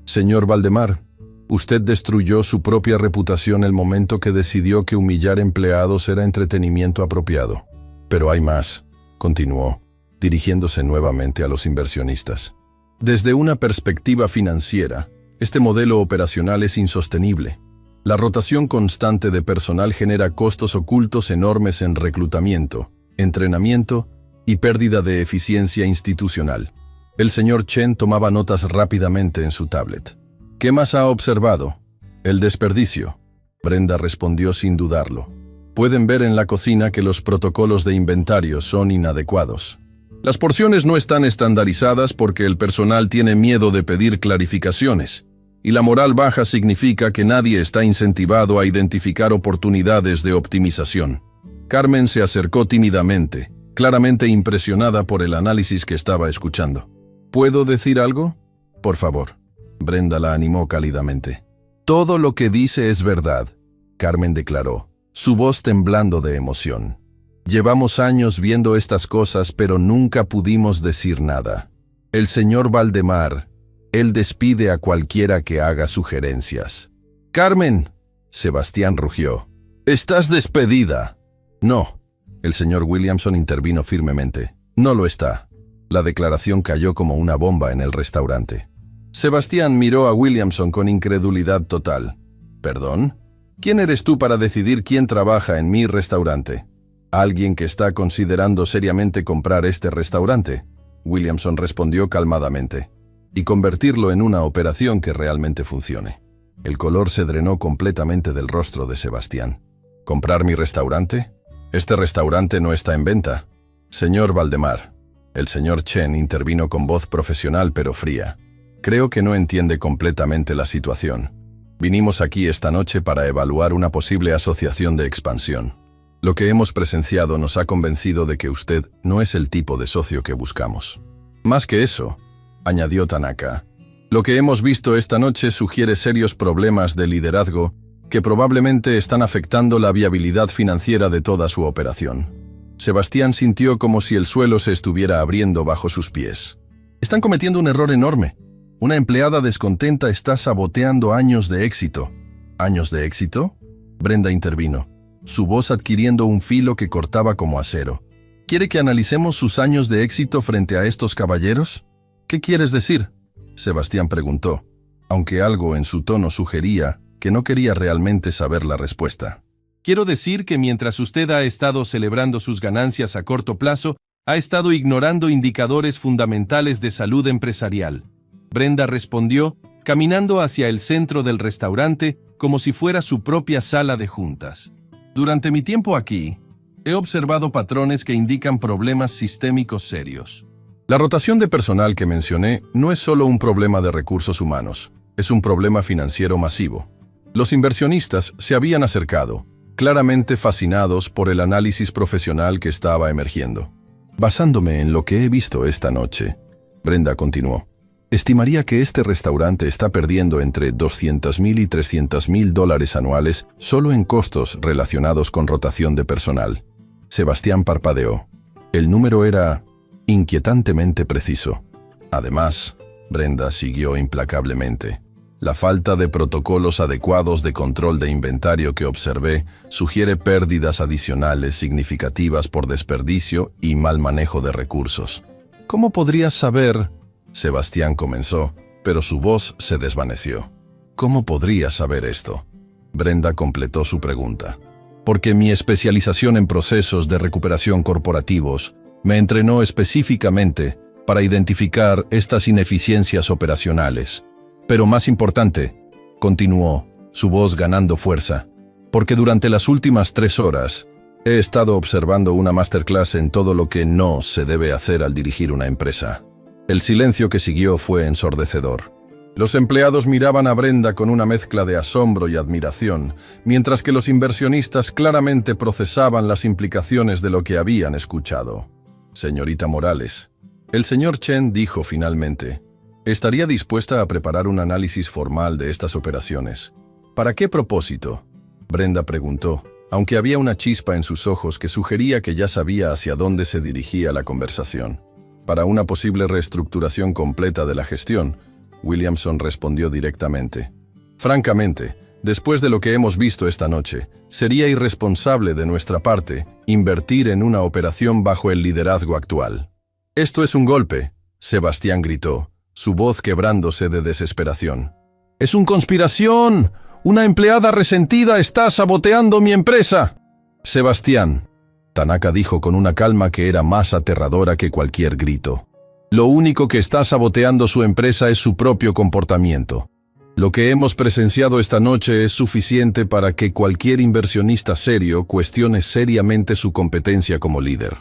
Señor Valdemar, usted destruyó su propia reputación el momento que decidió que humillar empleados era entretenimiento apropiado. Pero hay más, continuó, dirigiéndose nuevamente a los inversionistas. Desde una perspectiva financiera, este modelo operacional es insostenible. La rotación constante de personal genera costos ocultos enormes en reclutamiento, entrenamiento y pérdida de eficiencia institucional. El señor Chen tomaba notas rápidamente en su tablet. ¿Qué más ha observado? El desperdicio. Brenda respondió sin dudarlo. Pueden ver en la cocina que los protocolos de inventario son inadecuados. Las porciones no están estandarizadas porque el personal tiene miedo de pedir clarificaciones, y la moral baja significa que nadie está incentivado a identificar oportunidades de optimización. Carmen se acercó tímidamente, claramente impresionada por el análisis que estaba escuchando. ¿Puedo decir algo? Por favor. Brenda la animó cálidamente. Todo lo que dice es verdad, Carmen declaró, su voz temblando de emoción. Llevamos años viendo estas cosas, pero nunca pudimos decir nada. El señor Valdemar, él despide a cualquiera que haga sugerencias. ¡Carmen!, Sebastián rugió. ¡Estás despedida! No. El señor Williamson intervino firmemente. No lo está. La declaración cayó como una bomba en el restaurante. Sebastián miró a Williamson con incredulidad total. ¿Perdón? ¿Quién eres tú para decidir quién trabaja en mi restaurante? ¿Alguien que está considerando seriamente comprar este restaurante? Williamson respondió calmadamente. Y convertirlo en una operación que realmente funcione. El color se drenó completamente del rostro de Sebastián. ¿Comprar mi restaurante? Este restaurante no está en venta. Señor Valdemar. El señor Chen intervino con voz profesional pero fría. Creo que no entiende completamente la situación. Vinimos aquí esta noche para evaluar una posible asociación de expansión. Lo que hemos presenciado nos ha convencido de que usted no es el tipo de socio que buscamos. Más que eso, añadió Tanaka, lo que hemos visto esta noche sugiere serios problemas de liderazgo que probablemente están afectando la viabilidad financiera de toda su operación. Sebastián sintió como si el suelo se estuviera abriendo bajo sus pies. Están cometiendo un error enorme. Una empleada descontenta está saboteando años de éxito. ¿Años de éxito? Brenda intervino, su voz adquiriendo un filo que cortaba como acero. ¿Quiere que analicemos sus años de éxito frente a estos caballeros? ¿Qué quieres decir? Sebastián preguntó, aunque algo en su tono sugería que no quería realmente saber la respuesta. Quiero decir que mientras usted ha estado celebrando sus ganancias a corto plazo, ha estado ignorando indicadores fundamentales de salud empresarial. Brenda respondió, caminando hacia el centro del restaurante como si fuera su propia sala de juntas. Durante mi tiempo aquí, he observado patrones que indican problemas sistémicos serios. La rotación de personal que mencioné no es solo un problema de recursos humanos, es un problema financiero masivo. Los inversionistas se habían acercado, claramente fascinados por el análisis profesional que estaba emergiendo. Basándome en lo que he visto esta noche, Brenda continuó, estimaría que este restaurante está perdiendo entre $200,000 y $300,000 anuales solo en costos relacionados con rotación de personal. Sebastián parpadeó. El número era inquietantemente preciso. Además, Brenda siguió implacablemente. La falta de protocolos adecuados de control de inventario que observé sugiere pérdidas adicionales significativas por desperdicio y mal manejo de recursos. ¿Cómo podrías saber? Sebastián comenzó, pero su voz se desvaneció. ¿Cómo podría saber esto? Brenda completó su pregunta. Porque mi especialización en procesos de recuperación corporativos me entrenó específicamente para identificar estas ineficiencias operacionales. Pero más importante, continuó, su voz ganando fuerza, porque durante las últimas 3 horas he estado observando una masterclass en todo lo que no se debe hacer al dirigir una empresa. El silencio que siguió fue ensordecedor. Los empleados miraban a Brenda con una mezcla de asombro y admiración, mientras que los inversionistas claramente procesaban las implicaciones de lo que habían escuchado. Señorita Morales, el señor Chen dijo finalmente, ¿estaría dispuesta a preparar un análisis formal de estas operaciones? ¿Para qué propósito? Brenda preguntó, aunque había una chispa en sus ojos que sugería que ya sabía hacia dónde se dirigía la conversación. Para una posible reestructuración completa de la gestión, Williamson respondió directamente. Francamente, después de lo que hemos visto esta noche, sería irresponsable de nuestra parte invertir en una operación bajo el liderazgo actual. Esto es un golpe, Sebastián gritó, su voz quebrándose de desesperación. ¡Es una conspiración! ¡Una empleada resentida está saboteando mi empresa! Sebastián, Tanaka dijo con una calma que era más aterradora que cualquier grito. Lo único que está saboteando su empresa es su propio comportamiento. Lo que hemos presenciado esta noche es suficiente para que cualquier inversionista serio cuestione seriamente su competencia como líder.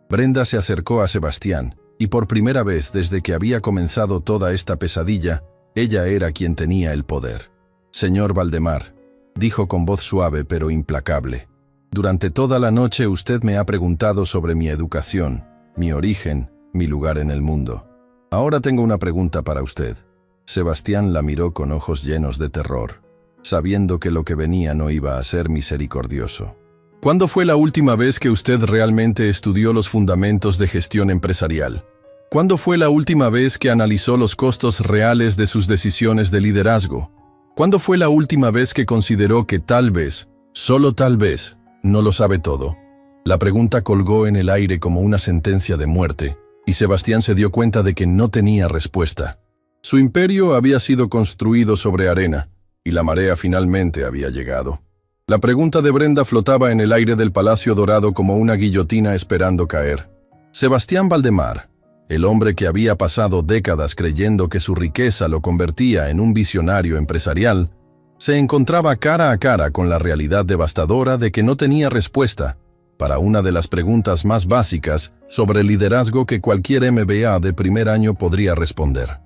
Brenda se acercó a Sebastián, y por primera vez desde que había comenzado toda esta pesadilla, ella era quien tenía el poder. Señor Valdemar, dijo con voz suave pero implacable, durante toda la noche usted me ha preguntado sobre mi educación, mi origen, mi lugar en el mundo. Ahora tengo una pregunta para usted. Sebastián la miró con ojos llenos de terror, sabiendo que lo que venía no iba a ser misericordioso. ¿Cuándo fue la última vez que usted realmente estudió los fundamentos de gestión empresarial? ¿Cuándo fue la última vez que analizó los costos reales de sus decisiones de liderazgo? ¿Cuándo fue la última vez que consideró que tal vez, solo tal vez, no lo sabe todo? La pregunta colgó en el aire como una sentencia de muerte, y Sebastián se dio cuenta de que no tenía respuesta. Su imperio había sido construido sobre arena, y la marea finalmente había llegado. La pregunta de Brenda flotaba en el aire del Palacio Dorado como una guillotina esperando caer. Sebastián Valdemar, el hombre que había pasado décadas creyendo que su riqueza lo convertía en un visionario empresarial, se encontraba cara a cara con la realidad devastadora de que no tenía respuesta para una de las preguntas más básicas sobre liderazgo que cualquier MBA de primer año podría responder.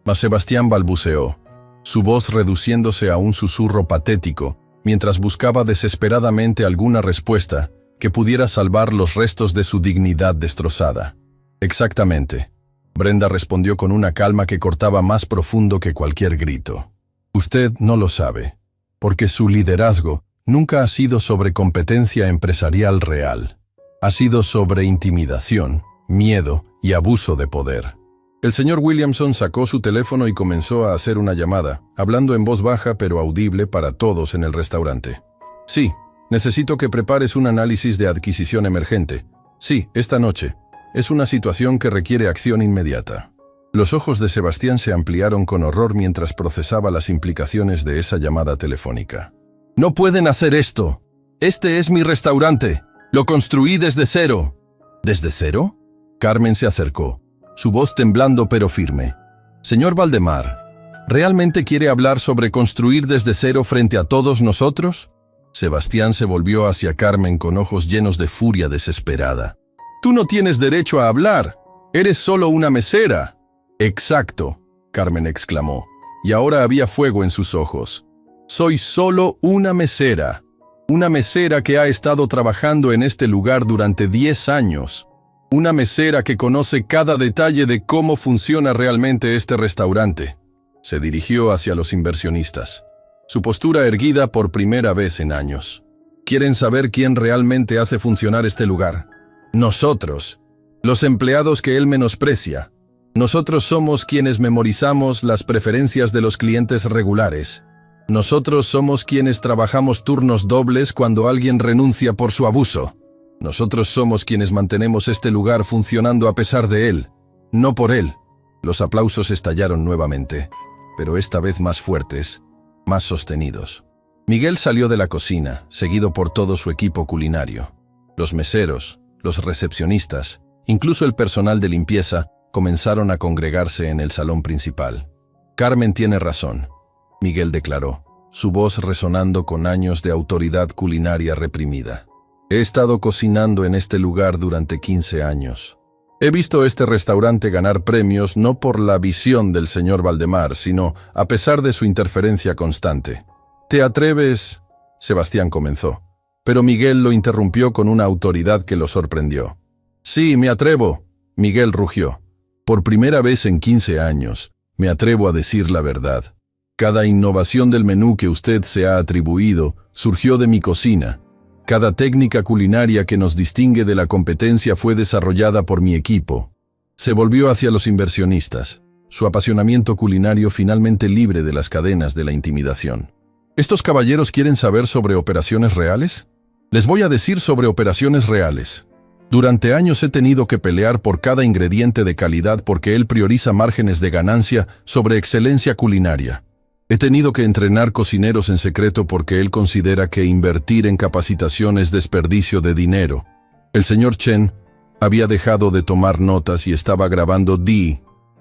Mas Sebastián balbuceó, su voz reduciéndose a un susurro patético, mientras buscaba desesperadamente alguna respuesta que pudiera salvar los restos de su dignidad destrozada. Exactamente. Brenda respondió con una calma que cortaba más profundo que cualquier grito. Usted no lo sabe, porque su liderazgo nunca ha sido sobre competencia empresarial real. Ha sido sobre intimidación, miedo y abuso de poder. El señor Williamson sacó su teléfono y comenzó a hacer una llamada, hablando en voz baja pero audible para todos en el restaurante. Sí, necesito que prepares un análisis de adquisición emergente. Sí, esta noche. Es una situación que requiere acción inmediata. Los ojos de Sebastián se ampliaron con horror mientras procesaba las implicaciones de esa llamada telefónica. ¡No pueden hacer esto! Este es mi restaurante. Lo construí desde cero. ¿Desde cero? Carmen se acercó, su voz temblando pero firme. Señor Valdemar, ¿realmente quiere hablar sobre construir desde cero frente a todos nosotros? Sebastián se volvió hacia Carmen con ojos llenos de furia desesperada. Tú no tienes derecho a hablar. Eres solo una mesera. Exacto, Carmen exclamó, y ahora había fuego en sus ojos. Soy solo una mesera que ha estado trabajando en este lugar durante 10 años. Una mesera que conoce cada detalle de cómo funciona realmente este restaurante. Se dirigió hacia los inversionistas, su postura erguida por primera vez en años. ¿Quieren saber quién realmente hace funcionar este lugar? Nosotros, los empleados que él menosprecia. Nosotros somos quienes memorizamos las preferencias de los clientes regulares. Nosotros somos quienes trabajamos turnos dobles cuando alguien renuncia por su abuso. Nosotros somos quienes mantenemos este lugar funcionando a pesar de él, no por él. Los aplausos estallaron nuevamente, pero esta vez más fuertes, más sostenidos. Miguel salió de la cocina, seguido por todo su equipo culinario. Los meseros, los recepcionistas, incluso el personal de limpieza, comenzaron a congregarse en el salón principal. Carmen tiene razón, Miguel declaró, su voz resonando con años de autoridad culinaria reprimida. He estado cocinando en este lugar durante 15 años. He visto este restaurante ganar premios no por la visión del señor Valdemar, sino a pesar de su interferencia constante. ¿Te atreves? Sebastián comenzó, pero Miguel lo interrumpió con una autoridad que lo sorprendió. Sí, me atrevo, Miguel rugió. Por primera vez en 15 años, me atrevo a decir la verdad. Cada innovación del menú que usted se ha atribuido surgió de mi cocina. Cada técnica culinaria que nos distingue de la competencia fue desarrollada por mi equipo. Se volvió hacia los inversionistas. su apasionamiento culinario finalmente libre de las cadenas de la intimidación. ¿Estos caballeros quieren saber sobre operaciones reales? Les voy a decir sobre operaciones reales. Durante años he tenido que pelear por cada ingrediente de calidad porque él prioriza márgenes de ganancia sobre excelencia culinaria. He tenido que entrenar cocineros en secreto porque él considera que invertir en capacitación es desperdicio de dinero. El señor Chen había dejado de tomar notas y estaba grabando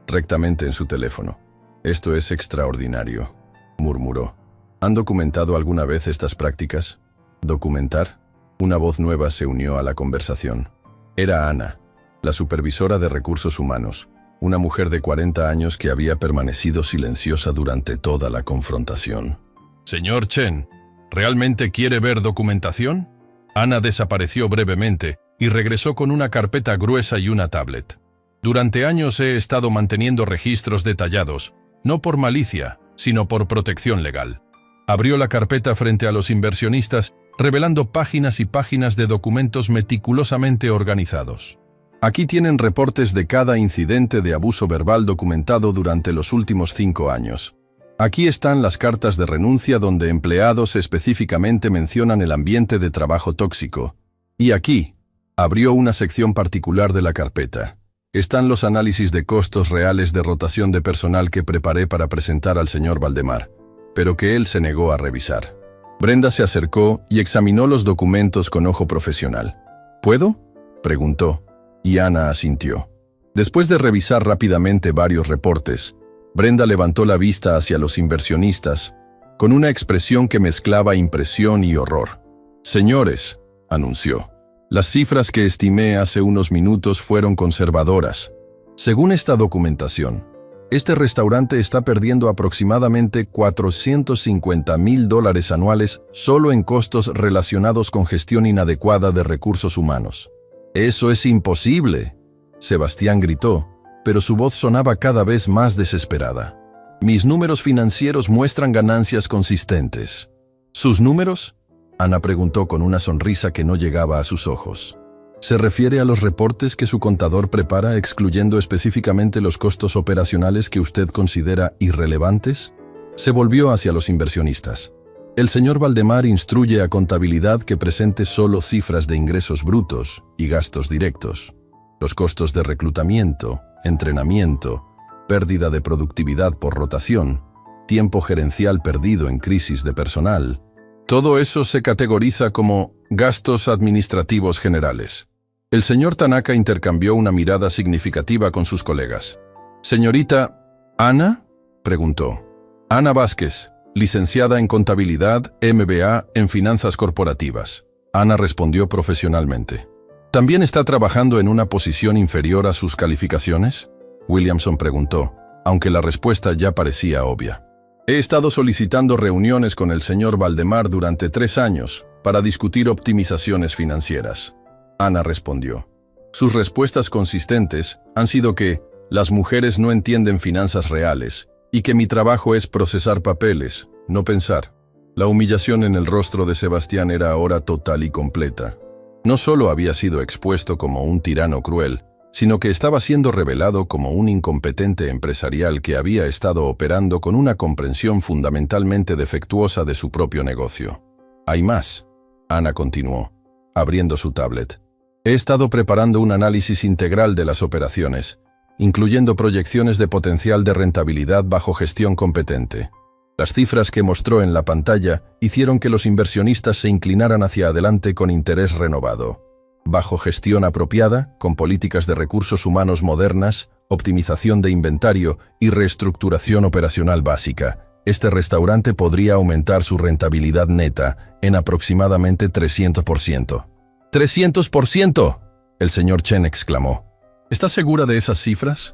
rectamente en su teléfono. «Esto es extraordinario», murmuró. ¿Han documentado alguna vez estas prácticas? ¿Documentar? Una voz nueva se unió a la conversación. Era Ana, la supervisora de recursos humanos, una mujer de 40 años que había permanecido silenciosa durante toda la confrontación. «Señor Chen, ¿realmente quiere ver documentación?» Ana desapareció brevemente y regresó con una carpeta gruesa y una tablet. «Durante años he estado manteniendo registros detallados, no por malicia, sino por protección legal». Abrió la carpeta frente a los inversionistas, revelando páginas y páginas de documentos meticulosamente organizados. Aquí tienen reportes de cada incidente de abuso verbal documentado durante los últimos 5 años. Aquí están las cartas de renuncia donde empleados específicamente mencionan el ambiente de trabajo tóxico. Y aquí, abrió una sección particular de la carpeta. Están los análisis de costos reales de rotación de personal que preparé para presentar al señor Valdemar, pero que él se negó a revisar. Brenda se acercó y examinó los documentos con ojo profesional. ¿Puedo?, preguntó, y Ana asintió. Después de revisar rápidamente varios reportes, Brenda levantó la vista hacia los inversionistas, con una expresión que mezclaba impresión y horror. «Señores», anunció, «las cifras que estimé hace unos minutos fueron conservadoras. Según esta documentación, este restaurante está perdiendo aproximadamente $450,000 anuales solo en costos relacionados con gestión inadecuada de recursos humanos». «¡Eso es imposible!», Sebastián gritó, pero su voz sonaba cada vez más desesperada. «Mis números financieros muestran ganancias consistentes». «¿Sus números?», Ana preguntó con una sonrisa que no llegaba a sus ojos. ¿Se refiere a los reportes que su contador prepara excluyendo específicamente los costos operacionales que usted considera irrelevantes? Se volvió hacia los inversionistas. El señor Valdemar instruye a contabilidad que presente solo cifras de ingresos brutos y gastos directos. Los costos de reclutamiento, entrenamiento, pérdida de productividad por rotación, tiempo gerencial perdido en crisis de personal. Todo eso se categoriza como gastos administrativos generales. El señor Tanaka intercambió una mirada significativa con sus colegas. «Señorita, ¿Ana?», preguntó. «Ana Vázquez, licenciada en Contabilidad, MBA en Finanzas Corporativas». Ana respondió profesionalmente. «¿También está trabajando en una posición inferior a sus calificaciones?», Williamson preguntó, aunque la respuesta ya parecía obvia. «He estado solicitando reuniones con el señor Valdemar durante 3 años para discutir optimizaciones financieras», Ana respondió. Sus respuestas consistentes han sido que las mujeres no entienden finanzas reales y que mi trabajo es procesar papeles, no pensar. La humillación en el rostro de Sebastián era ahora total y completa. No solo había sido expuesto como un tirano cruel, sino que estaba siendo revelado como un incompetente empresarial que había estado operando con una comprensión fundamentalmente defectuosa de su propio negocio. «Hay más», Ana continuó, abriendo su tablet. «He estado preparando un análisis integral de las operaciones, incluyendo proyecciones de potencial de rentabilidad bajo gestión competente. Las cifras que mostró en la pantalla hicieron que los inversionistas se inclinaran hacia adelante con interés renovado. Bajo gestión apropiada, con políticas de recursos humanos modernas, optimización de inventario y reestructuración operacional básica, este restaurante podría aumentar su rentabilidad neta en aproximadamente 300%. ¡300%! El señor Chen exclamó. ¿Estás segura de esas cifras?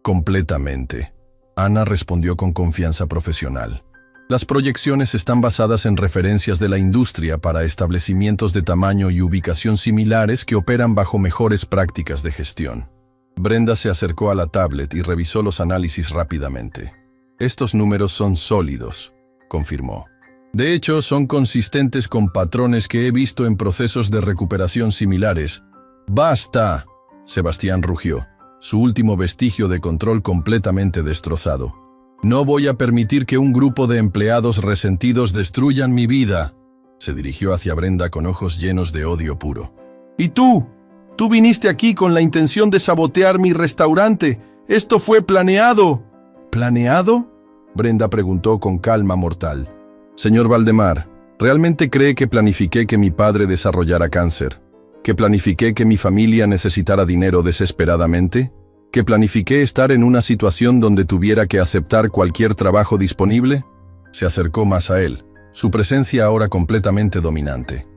Completamente. Ana respondió con confianza profesional. Las proyecciones están basadas en referencias de la industria para establecimientos de tamaño y ubicación similares que operan bajo mejores prácticas de gestión. Brenda se acercó a la tablet y revisó los análisis rápidamente. Estos números son sólidos, confirmó. De hecho, son consistentes con patrones que he visto en procesos de recuperación similares. ¡Basta!, Sebastián rugió. su último vestigio de control completamente destrozado. «No voy a permitir que un grupo de empleados resentidos destruyan mi vida», se dirigió hacia Brenda con ojos llenos de odio puro. «¿Y tú? Tú viniste aquí con la intención de sabotear mi restaurante. Esto fue planeado». «¿Planeado?», Brenda preguntó con calma mortal. «Señor Valdemar, ¿realmente cree que planifiqué que mi padre desarrollara cáncer? ¿Que planifiqué que mi familia necesitara dinero desesperadamente? ¿Que planifiqué estar en una situación donde tuviera que aceptar cualquier trabajo disponible?» Se acercó más a él, su presencia ahora completamente dominante.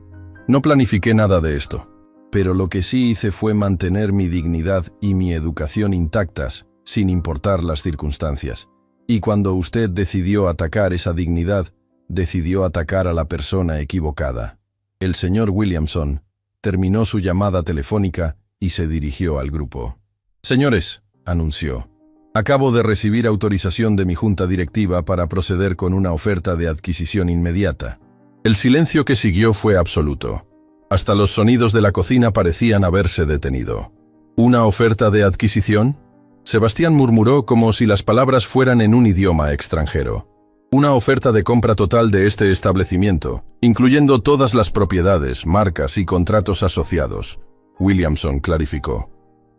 «No planifiqué nada de esto, pero lo que sí hice fue mantener mi dignidad y mi educación intactas, sin importar las circunstancias. Y cuando usted decidió atacar esa dignidad, decidió atacar a la persona equivocada». El señor Williamson terminó su llamada telefónica y se dirigió al grupo. «Señores», anunció, «acabo de recibir autorización de mi junta directiva para proceder con una oferta de adquisición inmediata». El silencio que siguió fue absoluto. Hasta los sonidos de la cocina parecían haberse detenido. «¿Una oferta de adquisición?», Sebastián murmuró como si las palabras fueran en un idioma extranjero. «Una oferta de compra total de este establecimiento, incluyendo todas las propiedades, marcas y contratos asociados», Williamson clarificó,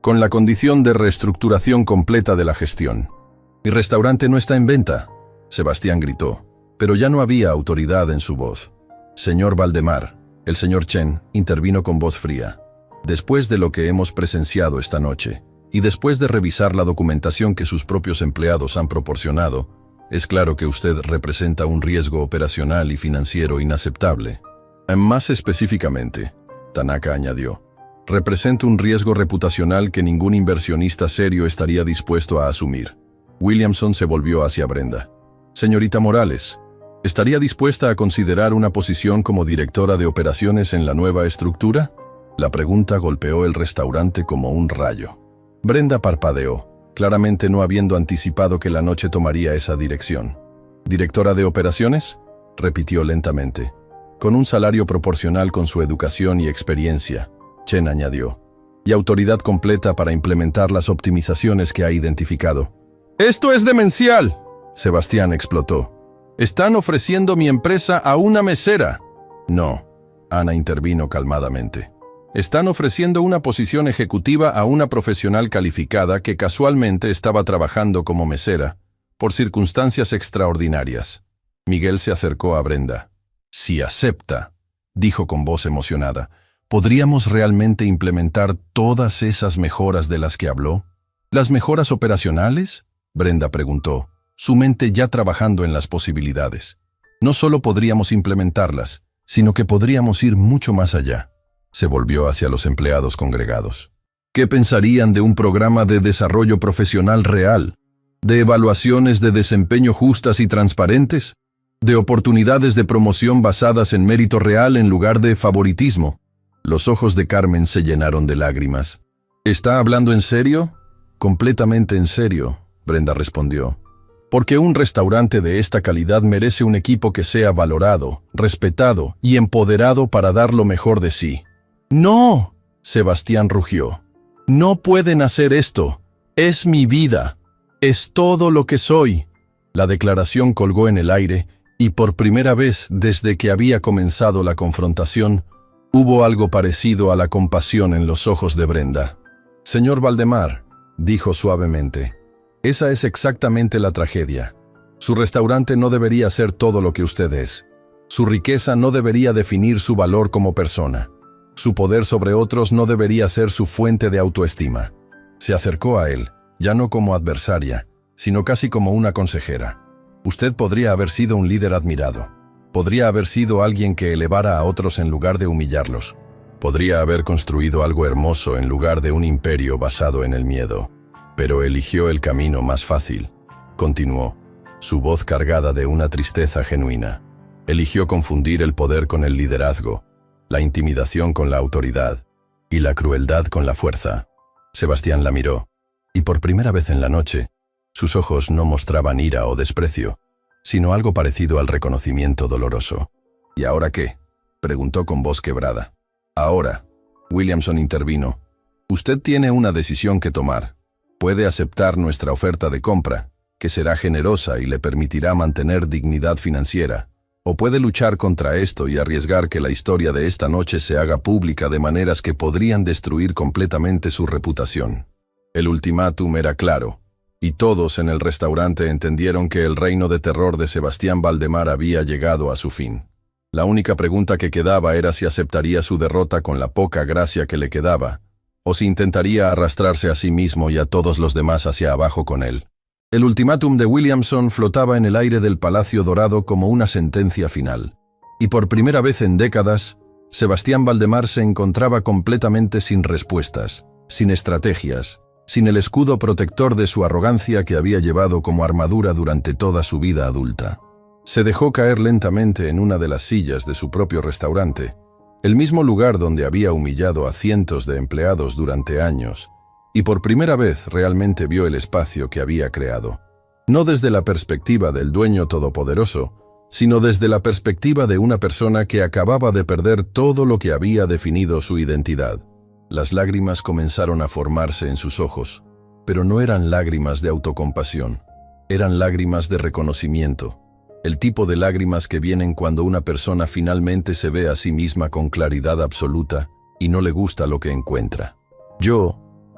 «con la condición de reestructuración completa de la gestión». «Mi restaurante no está en venta», Sebastián gritó, pero ya no había autoridad en su voz. «Señor Valdemar», el señor Chen intervino con voz fría, «después de lo que hemos presenciado esta noche, y después de revisar la documentación que sus propios empleados han proporcionado, es claro que usted representa un riesgo operacional y financiero inaceptable. Más específicamente», Tanaka añadió, «representa un riesgo reputacional que ningún inversionista serio estaría dispuesto a asumir». Williamson se volvió hacia Brenda. «Señorita Morales, ¿estaría dispuesta a considerar una posición como directora de operaciones en la nueva estructura?». La pregunta golpeó el restaurante como un rayo. Brenda parpadeó, claramente no habiendo anticipado que la noche tomaría esa dirección. «¿Directora de operaciones?», repitió lentamente. «Con un salario proporcional con su educación y experiencia», Chen añadió, «y autoridad completa para implementar las optimizaciones que ha identificado». «¡Esto es demencial!», Sebastián explotó. «Están ofreciendo mi empresa a una mesera». «No», Ana intervino calmadamente. «Están ofreciendo una posición ejecutiva a una profesional calificada que casualmente estaba trabajando como mesera, por circunstancias extraordinarias». Miguel se acercó a Brenda. «Si acepta», dijo con voz emocionada, «¿podríamos realmente implementar todas esas mejoras de las que habló?». «¿Las mejoras operacionales?», Brenda preguntó, su mente ya trabajando en las posibilidades. «No solo podríamos implementarlas, sino que podríamos ir mucho más allá». Se volvió hacia los empleados congregados. «¿Qué pensarían de un programa de desarrollo profesional real? ¿De evaluaciones de desempeño justas y transparentes? ¿De oportunidades de promoción basadas en mérito real en lugar de favoritismo?». Los ojos de Carmen se llenaron de lágrimas. «¿Está hablando en serio?». «Completamente en serio», Brenda respondió. «Porque un restaurante de esta calidad merece un equipo que sea valorado, respetado y empoderado para dar lo mejor de sí». «¡No!», Sebastián rugió. «No pueden hacer esto. Es mi vida. Es todo lo que soy». La declaración colgó en el aire y por primera vez desde que había comenzado la confrontación, hubo algo parecido a la compasión en los ojos de Brenda. «Señor Valdemar», dijo suavemente, «esa es exactamente la tragedia. Su restaurante no debería ser todo lo que usted es. Su riqueza no debería definir su valor como persona. Su poder sobre otros no debería ser su fuente de autoestima». Se acercó a él, ya no como adversaria, sino casi como una consejera. «Usted podría haber sido un líder admirado. Podría haber sido alguien que elevara a otros en lugar de humillarlos. Podría haber construido algo hermoso en lugar de un imperio basado en el miedo. Pero eligió el camino más fácil», continuó, su voz cargada de una tristeza genuina. «Eligió confundir el poder con el liderazgo, la intimidación con la autoridad y la crueldad con la fuerza». Sebastián la miró, y por primera vez en la noche, sus ojos no mostraban ira o desprecio, sino algo parecido al reconocimiento doloroso. «¿Y ahora qué?», preguntó con voz quebrada. «Ahora», Williamson intervino, «usted tiene una decisión que tomar. Puede aceptar nuestra oferta de compra, que será generosa y le permitirá mantener dignidad financiera, o puede luchar contra esto y arriesgar que la historia de esta noche se haga pública de maneras que podrían destruir completamente su reputación. El ultimátum era claro, y todos en el restaurante entendieron que el reino de terror de Sebastián Valdemar había llegado a su fin. La única pregunta que quedaba era si aceptaría su derrota con la poca gracia que le quedaba, o si intentaría arrastrarse a sí mismo y a todos los demás hacia abajo con él. El ultimátum de Williamson flotaba en el aire del Palacio Dorado como una sentencia final, y por primera vez en décadas, Sebastián Valdemar se encontraba completamente sin respuestas, sin estrategias, sin el escudo protector de su arrogancia que había llevado como armadura durante toda su vida adulta. Se dejó caer lentamente en una de las sillas de su propio restaurante, el mismo lugar donde había humillado a cientos de empleados durante años, y por primera vez realmente vio el espacio que había creado. No desde la perspectiva del dueño todopoderoso, sino desde la perspectiva de una persona que acababa de perder todo lo que había definido su identidad. Las lágrimas comenzaron a formarse en sus ojos, pero no eran lágrimas de autocompasión, eran lágrimas de reconocimiento, el tipo de lágrimas que vienen cuando una persona finalmente se ve a sí misma con claridad absoluta y no le gusta lo que encuentra.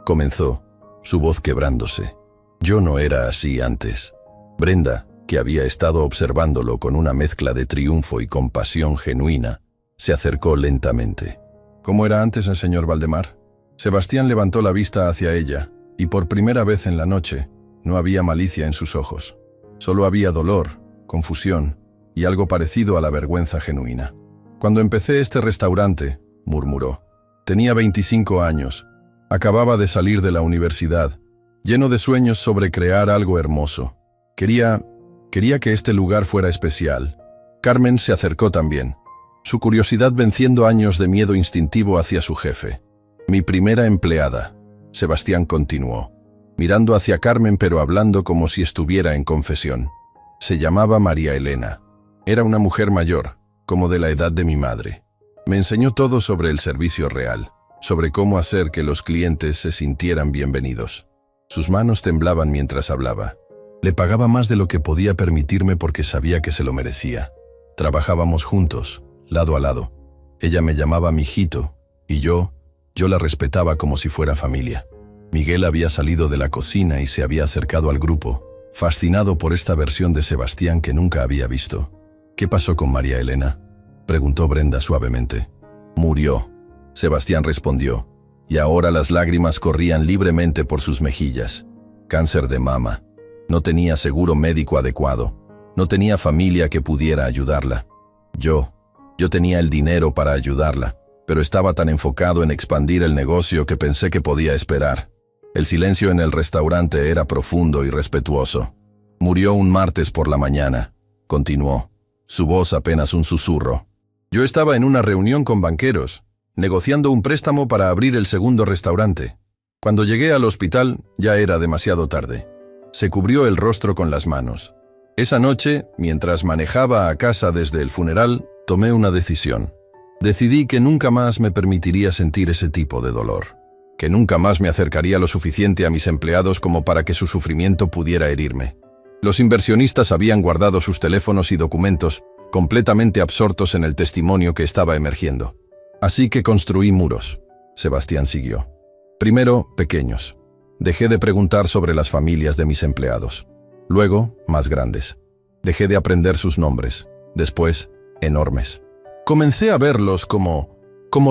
Comenzó, su voz quebrándose. Yo no era así antes. Brenda, que había estado observándolo con una mezcla de triunfo y compasión genuina, se acercó lentamente. ¿Cómo era antes el señor Valdemar? Sebastián levantó la vista hacia ella, y por primera vez en la noche, no había malicia en sus ojos. Solo había dolor, confusión y algo parecido a la vergüenza genuina. Cuando empecé este restaurante, murmuró, tenía 25 años. Acababa de salir de la universidad, lleno de sueños sobre crear algo hermoso. Quería que este lugar fuera especial. Carmen se acercó también, su curiosidad venciendo años de miedo instintivo hacia su jefe. Mi primera empleada, Sebastián continuó, mirando hacia Carmen pero hablando como si estuviera en confesión. Se llamaba María Elena. Era una mujer mayor, como de la edad de mi madre. Me enseñó todo sobre el servicio real, sobre cómo hacer que los clientes se sintieran bienvenidos. Sus manos temblaban mientras hablaba. Le pagaba más de lo que podía permitirme porque sabía que se lo merecía. Trabajábamos juntos, lado a lado. Ella me llamaba mijito, y yo la respetaba como si fuera familia. Miguel había salido de la cocina y se había acercado al grupo, fascinado por esta versión de Sebastián que nunca había visto. ¿Qué pasó con María Elena?, preguntó Brenda suavemente. Murió, Sebastián respondió, y ahora las lágrimas corrían libremente por sus mejillas. Cáncer de mama. No tenía seguro médico adecuado. No tenía familia que pudiera ayudarla. Yo tenía el dinero para ayudarla, pero estaba tan enfocado en expandir el negocio que pensé que podía esperar. El silencio en el restaurante era profundo y respetuoso. Murió un martes por la mañana, continuó, su voz apenas un susurro. Yo estaba en una reunión con banqueros, negociando un préstamo para abrir el segundo restaurante. Cuando llegué al hospital, ya era demasiado tarde. Se cubrió el rostro con las manos. Esa noche, mientras manejaba a casa desde el funeral, tomé una decisión. Decidí que nunca más me permitiría sentir ese tipo de dolor, que nunca más me acercaría lo suficiente a mis empleados como para que su sufrimiento pudiera herirme. Los inversionistas habían guardado sus teléfonos y documentos, completamente absortos en el testimonio que estaba emergiendo. Así que construí muros. Sebastián siguió. Primero, pequeños. Dejé de preguntar sobre las familias de mis empleados. Luego, más grandes. Dejé de aprender sus nombres. Después, enormes. Comencé a verlos como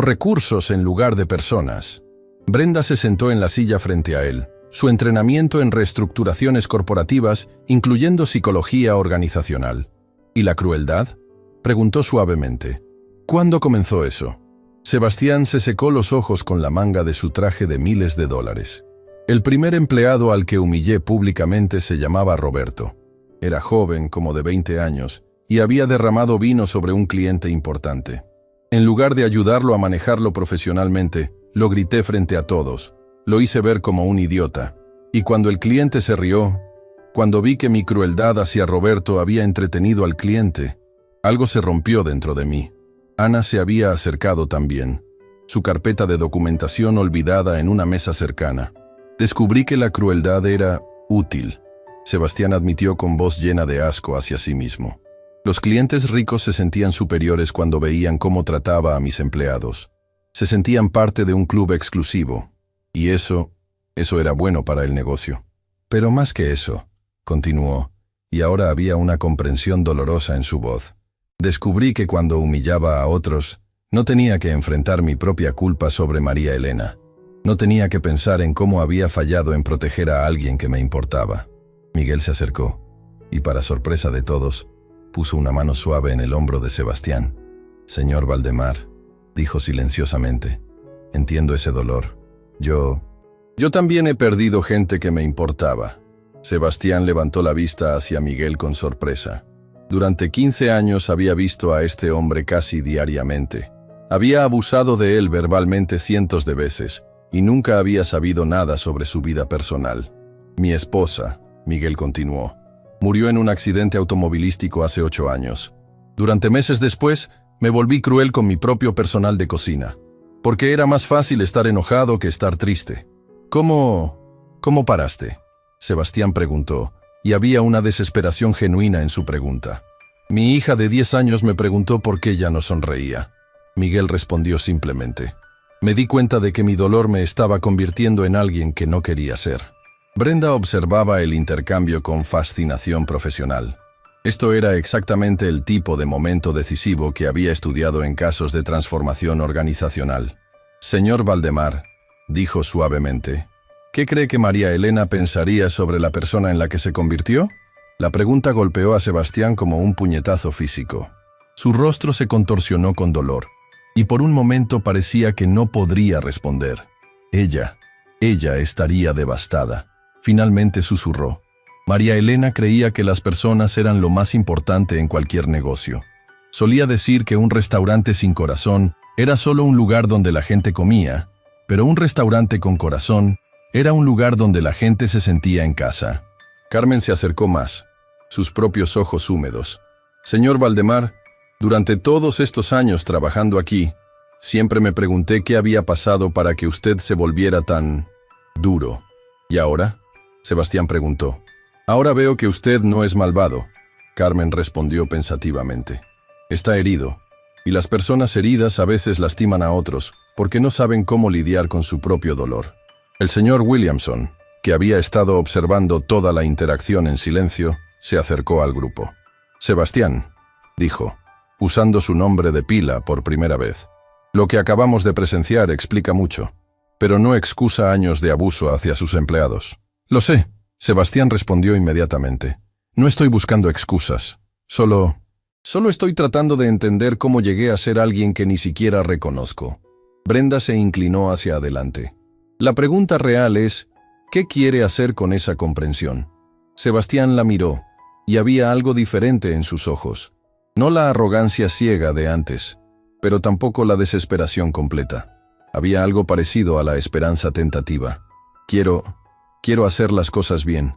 recursos en lugar de personas. Brenda se sentó en la silla frente a él. Su entrenamiento en reestructuraciones corporativas, incluyendo psicología organizacional. ¿Y la crueldad?, preguntó suavemente. ¿Cuándo comenzó eso? Sebastián se secó los ojos con la manga de su traje de miles de dólares. El primer empleado al que humillé públicamente se llamaba Roberto. Era joven, como de 20 años, y había derramado vino sobre un cliente importante. En lugar de ayudarlo a manejarlo profesionalmente, lo grité frente a todos. Lo hice ver como un idiota. Y cuando el cliente se rió, cuando vi que mi crueldad hacia Roberto había entretenido al cliente, algo se rompió dentro de mí. Ana se había acercado también, su carpeta de documentación olvidada en una mesa cercana. Descubrí que la crueldad era útil. Sebastián admitió con voz llena de asco hacia sí mismo. Los clientes ricos se sentían superiores cuando veían cómo trataba a mis empleados. Se sentían parte de un club exclusivo. Y eso era bueno para el negocio. Pero más que eso, continuó, y ahora había una comprensión dolorosa en su voz. Descubrí que cuando humillaba a otros, no tenía que enfrentar mi propia culpa sobre María Elena. No tenía que pensar en cómo había fallado en proteger a alguien que me importaba. Miguel se acercó, y para sorpresa de todos, puso una mano suave en el hombro de Sebastián. «Señor Valdemar», dijo silenciosamente, «entiendo ese dolor. Yo también he perdido gente que me importaba». Sebastián levantó la vista hacia Miguel con sorpresa. Durante 15 años había visto a este hombre casi diariamente. Había abusado de él verbalmente cientos de veces, y nunca había sabido nada sobre su vida personal. «Mi esposa», Miguel continuó, «murió en un accidente automovilístico hace 8 años. Durante meses después, me volví cruel con mi propio personal de cocina, porque era más fácil estar enojado que estar triste». ¿Cómo paraste?», Sebastián preguntó, y había una desesperación genuina en su pregunta. «Mi hija de 10 años me preguntó por qué ya no sonreía». Miguel respondió simplemente. «Me di cuenta de que mi dolor me estaba convirtiendo en alguien que no quería ser». Brenda observaba el intercambio con fascinación profesional. Esto era exactamente el tipo de momento decisivo que había estudiado en casos de transformación organizacional. «Señor Valdemar», dijo suavemente, «¿qué cree que María Elena pensaría sobre la persona en la que se convirtió?». La pregunta golpeó a Sebastián como un puñetazo físico. Su rostro se contorsionó con dolor, y por un momento parecía que no podría responder. Ella estaría devastada. Finalmente susurró. María Elena creía que las personas eran lo más importante en cualquier negocio. Solía decir que un restaurante sin corazón era solo un lugar donde la gente comía, pero un restaurante con corazón era un lugar donde la gente se sentía en casa. Carmen se acercó más, sus propios ojos húmedos. «Señor Valdemar, durante todos estos años trabajando aquí, siempre me pregunté qué había pasado para que usted se volviera tan duro. ¿Y ahora?», Sebastián preguntó. «Ahora veo que usted no es malvado», Carmen respondió pensativamente. «Está herido, y las personas heridas a veces lastiman a otros porque no saben cómo lidiar con su propio dolor». El señor Williamson, que había estado observando toda la interacción en silencio, se acercó al grupo. «Sebastián», dijo, usando su nombre de pila por primera vez, «lo que acabamos de presenciar explica mucho, pero no excusa años de abuso hacia sus empleados». «Lo sé», Sebastián respondió inmediatamente. «No estoy buscando excusas. Solo estoy tratando de entender cómo llegué a ser alguien que ni siquiera reconozco». Brenda se inclinó hacia adelante. «La pregunta real es, ¿qué quiere hacer con esa comprensión?». Sebastián la miró, y había algo diferente en sus ojos. No la arrogancia ciega de antes, pero tampoco la desesperación completa. Había algo parecido a la esperanza tentativa. Quiero hacer las cosas bien»,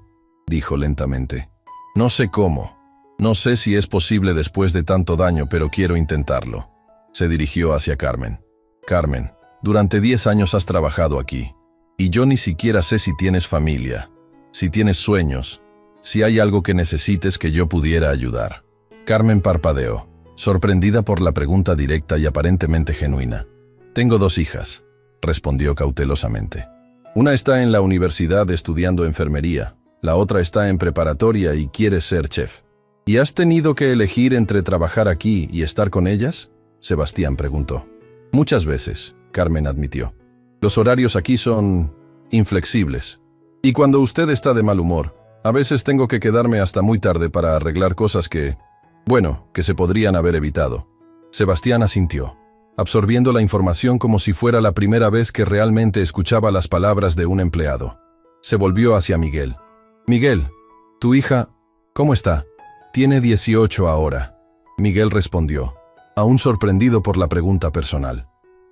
dijo lentamente. «No sé cómo. No sé si es posible después de tanto daño, pero quiero intentarlo». Se dirigió hacia Carmen. «Carmen, durante 10 años has trabajado aquí, y yo ni siquiera sé si tienes familia, si tienes sueños, si hay algo que necesites que yo pudiera ayudar». Carmen parpadeó, sorprendida por la pregunta directa y aparentemente genuina. «Tengo 2 hijas», respondió cautelosamente. «Una está en la universidad estudiando enfermería, la otra está en preparatoria y quiere ser chef». «¿Y has tenido que elegir entre trabajar aquí y estar con ellas?», Sebastián preguntó. «Muchas veces», Carmen admitió. «Los horarios aquí son inflexibles. Y cuando usted está de mal humor, a veces tengo que quedarme hasta muy tarde para arreglar cosas que se podrían haber evitado». Sebastián asintió, absorbiendo la información como si fuera la primera vez que realmente escuchaba las palabras de un empleado. Se volvió hacia Miguel. «Miguel, tu hija, ¿cómo está?». «Tiene 18 ahora», Miguel respondió, aún sorprendido por la pregunta personal.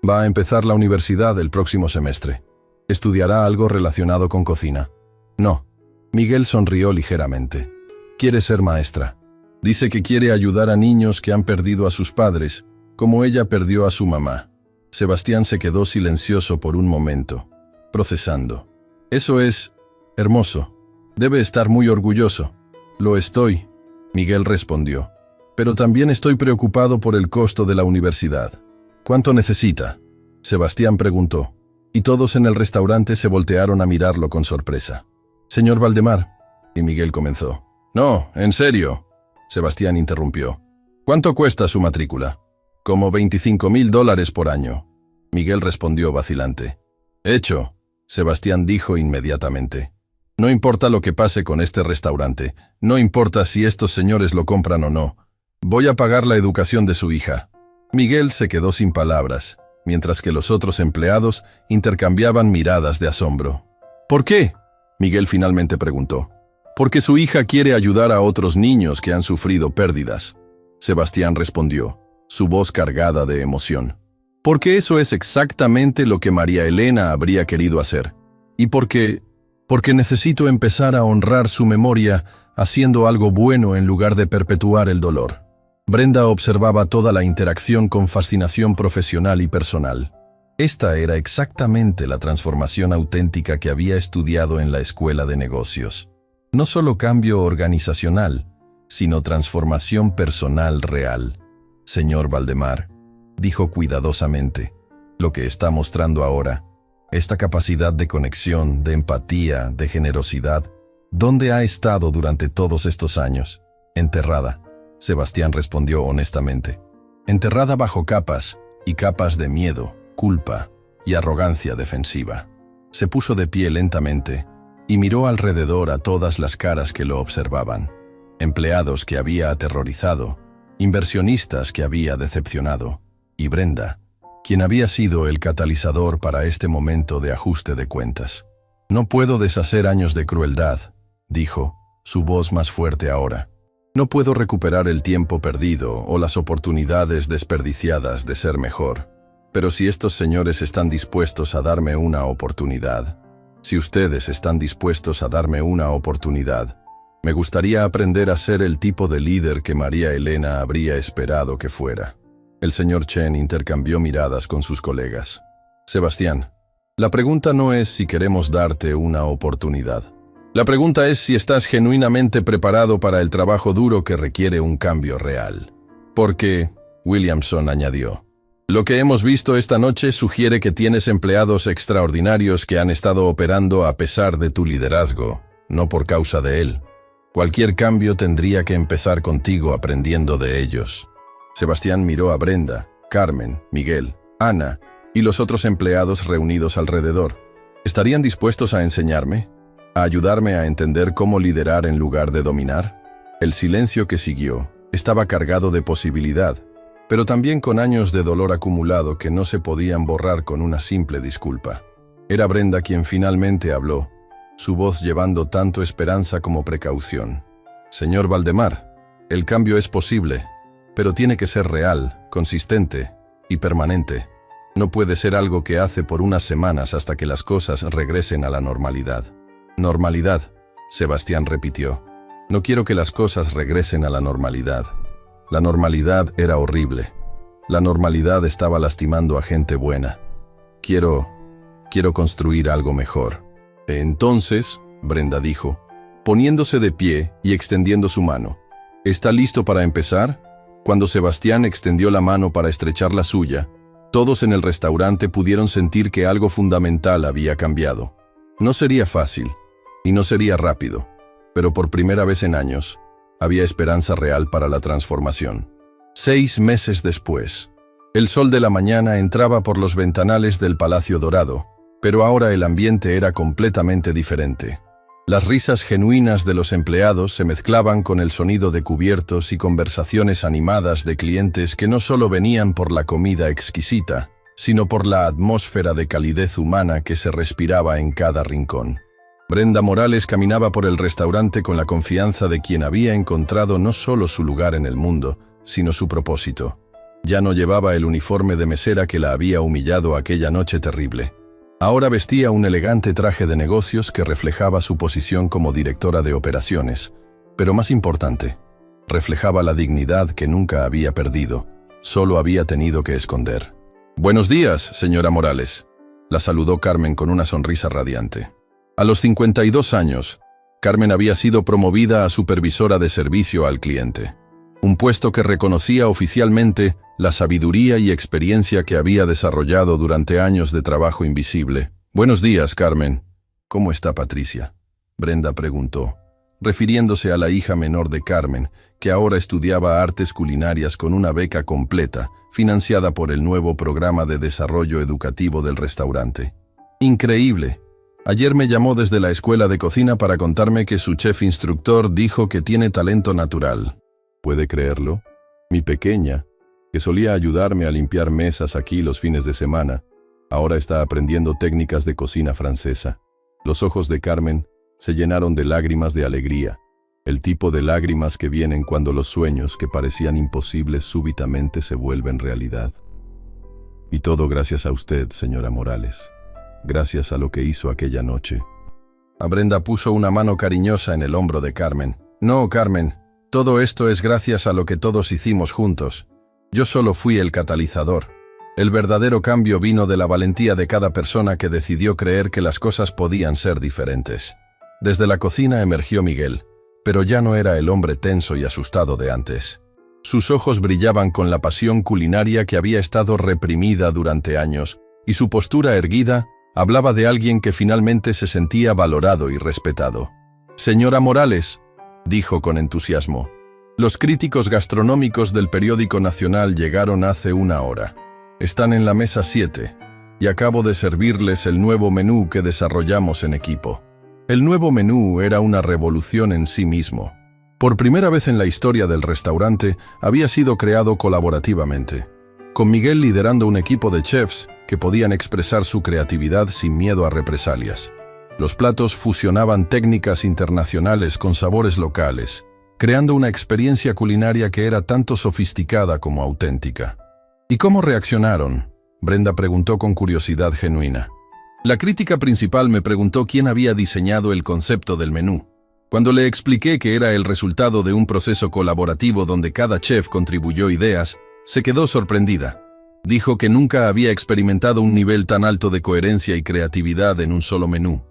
«Va a empezar la universidad el próximo semestre. ¿Estudiará algo relacionado con cocina?». «No». Miguel sonrió ligeramente. «Quiere ser maestra. Dice que quiere ayudar a niños que han perdido a sus padres, como ella perdió a su mamá». Sebastián se quedó silencioso por un momento, procesando. Eso es hermoso. Debe estar muy orgulloso. Lo estoy, Miguel respondió. Pero también estoy preocupado por el costo de la universidad. ¿Cuánto necesita? Sebastián preguntó, y todos en el restaurante se voltearon a mirarlo con sorpresa. Señor Valdemar, y Miguel comenzó. No, en serio, Sebastián interrumpió. ¿Cuánto cuesta su matrícula? Como $25,000 por año. Miguel respondió vacilante. Hecho, Sebastián dijo inmediatamente. No importa lo que pase con este restaurante, no importa si estos señores lo compran o no. Voy a pagar la educación de su hija. Miguel se quedó sin palabras, mientras que los otros empleados intercambiaban miradas de asombro. ¿Por qué? Miguel finalmente preguntó. Porque su hija quiere ayudar a otros niños que han sufrido pérdidas. Sebastián respondió, su voz cargada de emoción. Porque eso es exactamente lo que María Elena habría querido hacer. Y porque necesito empezar a honrar su memoria haciendo algo bueno en lugar de perpetuar el dolor. Brenda observaba toda la interacción con fascinación profesional y personal. Esta era exactamente la transformación auténtica que había estudiado en la escuela de negocios. No solo cambio organizacional, sino transformación personal real. Señor Valdemar, dijo cuidadosamente, lo que está mostrando ahora, esta capacidad de conexión, de empatía, de generosidad, ¿dónde ha estado durante todos estos años? Enterrada. Sebastián respondió honestamente. Enterrada bajo capas, y capas de miedo, culpa y arrogancia defensiva. Se puso de pie lentamente y miró alrededor a todas las caras que lo observaban. Empleados que había aterrorizado, inversionistas que había decepcionado, y Brenda, quien había sido el catalizador para este momento de ajuste de cuentas. No puedo deshacer años de crueldad, dijo, su voz más fuerte ahora. No puedo recuperar el tiempo perdido o las oportunidades desperdiciadas de ser mejor. Pero si estos señores están dispuestos a darme una oportunidad, si ustedes están dispuestos a darme una oportunidad, me gustaría aprender a ser el tipo de líder que María Elena habría esperado que fuera. El señor Chen intercambió miradas con sus colegas. Sebastián, la pregunta no es si queremos darte una oportunidad. La pregunta es si estás genuinamente preparado para el trabajo duro que requiere un cambio real. Porque, Williamson añadió, lo que hemos visto esta noche sugiere que tienes empleados extraordinarios que han estado operando a pesar de tu liderazgo, no por causa de él. Cualquier cambio tendría que empezar contigo aprendiendo de ellos. Sebastián miró a Brenda, Carmen, Miguel, Ana y los otros empleados reunidos alrededor. ¿Estarían dispuestos a enseñarme? ¿A ayudarme a entender cómo liderar en lugar de dominar? El silencio que siguió estaba cargado de posibilidad, pero también con años de dolor acumulado que no se podían borrar con una simple disculpa. Era Brenda quien finalmente habló, su voz llevando tanto esperanza como precaución. Señor Valdemar, el cambio es posible, pero tiene que ser real, consistente y permanente. No puede ser algo que hace por unas semanas hasta que las cosas regresen a la normalidad. Normalidad, Sebastián repitió. No quiero que las cosas regresen a la normalidad. La normalidad era horrible. La normalidad estaba lastimando a gente buena. Quiero construir algo mejor. Entonces, Brenda dijo, poniéndose de pie y extendiendo su mano. ¿Está listo para empezar? Cuando Sebastián extendió la mano para estrechar la suya, todos en el restaurante pudieron sentir que algo fundamental había cambiado. No sería fácil. Y no sería rápido, pero por primera vez en años, había esperanza real para la transformación. 6 meses después, el sol de la mañana entraba por los ventanales del Palacio Dorado, pero ahora el ambiente era completamente diferente. Las risas genuinas de los empleados se mezclaban con el sonido de cubiertos y conversaciones animadas de clientes que no solo venían por la comida exquisita, sino por la atmósfera de calidez humana que se respiraba en cada rincón. Brenda Morales caminaba por el restaurante con la confianza de quien había encontrado no solo su lugar en el mundo, sino su propósito. Ya no llevaba el uniforme de mesera que la había humillado aquella noche terrible. Ahora vestía un elegante traje de negocios que reflejaba su posición como directora de operaciones, pero más importante, reflejaba la dignidad que nunca había perdido, solo había tenido que esconder. «Buenos días, señora Morales», la saludó Carmen con una sonrisa radiante. A los 52 años, Carmen había sido promovida a supervisora de servicio al cliente, un puesto que reconocía oficialmente la sabiduría y experiencia que había desarrollado durante años de trabajo invisible. «Buenos días, Carmen. ¿Cómo está Patricia?», Brenda preguntó, refiriéndose a la hija menor de Carmen, que ahora estudiaba artes culinarias con una beca completa, financiada por el nuevo programa de desarrollo educativo del restaurante. «Increíble. Ayer me llamó desde la escuela de cocina para contarme que su chef instructor dijo que tiene talento natural». ¿Puede creerlo? Mi pequeña, que solía ayudarme a limpiar mesas aquí los fines de semana, ahora está aprendiendo técnicas de cocina francesa. Los ojos de Carmen se llenaron de lágrimas de alegría, el tipo de lágrimas que vienen cuando los sueños que parecían imposibles súbitamente se vuelven realidad. Y todo gracias a usted, señora Morales. Gracias a lo que hizo aquella noche. A Brenda puso una mano cariñosa en el hombro de Carmen. «No, Carmen, todo esto es gracias a lo que todos hicimos juntos. Yo solo fui el catalizador. El verdadero cambio vino de la valentía de cada persona que decidió creer que las cosas podían ser diferentes». Desde la cocina emergió Miguel, pero ya no era el hombre tenso y asustado de antes. Sus ojos brillaban con la pasión culinaria que había estado reprimida durante años, y su postura erguida hablaba de alguien que finalmente se sentía valorado y respetado. «Señora Morales», dijo con entusiasmo, «los críticos gastronómicos del periódico nacional llegaron hace una hora. Están en la mesa 7, y acabo de servirles el nuevo menú que desarrollamos en equipo». El nuevo menú era una revolución en sí mismo. Por primera vez en la historia del restaurante había sido creado colaborativamente, con Miguel liderando un equipo de chefs que podían expresar su creatividad sin miedo a represalias. Los platos fusionaban técnicas internacionales con sabores locales, creando una experiencia culinaria que era tanto sofisticada como auténtica. ¿Y cómo reaccionaron?, Brenda preguntó con curiosidad genuina. La crítica principal me preguntó quién había diseñado el concepto del menú. Cuando le expliqué que era el resultado de un proceso colaborativo donde cada chef contribuyó ideas, se quedó sorprendida. Dijo que nunca había experimentado un nivel tan alto de coherencia y creatividad en un solo menú.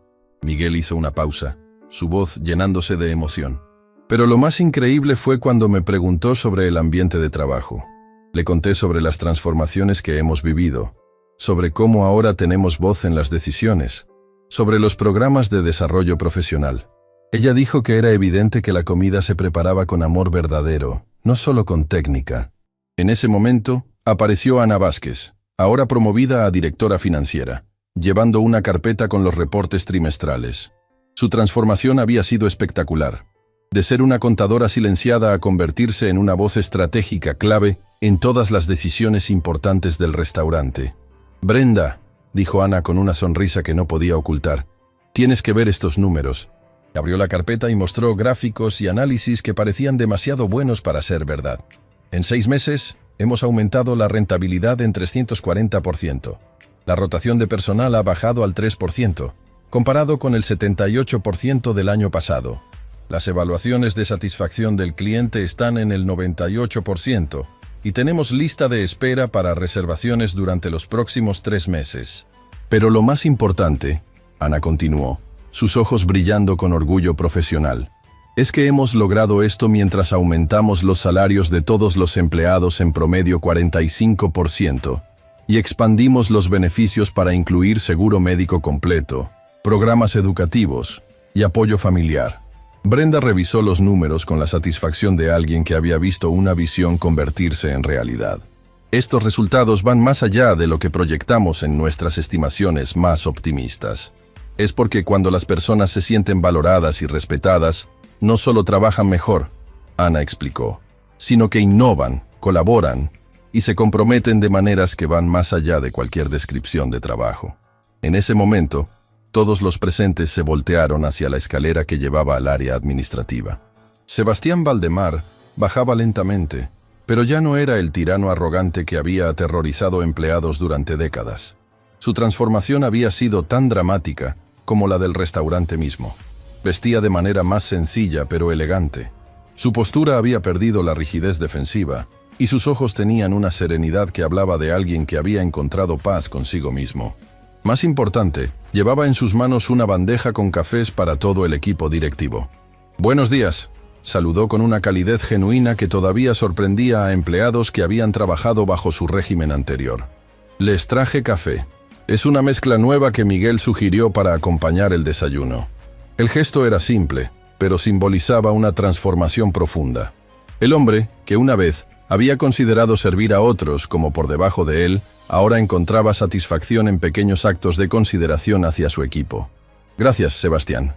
Miguel hizo una pausa, su voz llenándose de emoción. Pero lo más increíble fue cuando me preguntó sobre el ambiente de trabajo. Le conté sobre las transformaciones que hemos vivido, sobre cómo ahora tenemos voz en las decisiones, sobre los programas de desarrollo profesional. Ella dijo que era evidente que la comida se preparaba con amor verdadero, no solo con técnica. En ese momento, apareció Ana Vázquez, ahora promovida a directora financiera, llevando una carpeta con los reportes trimestrales. Su transformación había sido espectacular. De ser una contadora silenciada a convertirse en una voz estratégica clave en todas las decisiones importantes del restaurante. «Brenda», dijo Ana con una sonrisa que no podía ocultar, «tienes que ver estos números». Abrió la carpeta y mostró gráficos y análisis que parecían demasiado buenos para ser verdad. En 6 meses, hemos aumentado la rentabilidad en 340%. La rotación de personal ha bajado al 3%, comparado con el 78% del año pasado. Las evaluaciones de satisfacción del cliente están en el 98%. Y tenemos lista de espera para reservaciones durante los próximos 3 meses. Pero lo más importante, Ana continuó, sus ojos brillando con orgullo profesional, es que hemos logrado esto mientras aumentamos los salarios de todos los empleados en promedio 45% y expandimos los beneficios para incluir seguro médico completo, programas educativos y apoyo familiar. Brenda revisó los números con la satisfacción de alguien que había visto una visión convertirse en realidad. Estos resultados van más allá de lo que proyectamos en nuestras estimaciones más optimistas. Es porque cuando las personas se sienten valoradas y respetadas, no solo trabajan mejor, Ana explicó, sino que innovan, colaboran y se comprometen de maneras que van más allá de cualquier descripción de trabajo. En ese momento, todos los presentes se voltearon hacia la escalera que llevaba al área administrativa. Sebastián Valdemar bajaba lentamente, pero ya no era el tirano arrogante que había aterrorizado empleados durante décadas. Su transformación había sido tan dramática como la del restaurante mismo. Vestía de manera más sencilla pero elegante. Su postura había perdido la rigidez defensiva, y sus ojos tenían una serenidad que hablaba de alguien que había encontrado paz consigo mismo. Más importante, llevaba en sus manos una bandeja con cafés para todo el equipo directivo. «Buenos días», saludó con una calidez genuina que todavía sorprendía a empleados que habían trabajado bajo su régimen anterior. «Les traje café. Es una mezcla nueva que Miguel sugirió para acompañar el desayuno». El gesto era simple, pero simbolizaba una transformación profunda. El hombre, que una vez había considerado servir a otros como por debajo de él, ahora encontraba satisfacción en pequeños actos de consideración hacia su equipo. «Gracias, Sebastián»,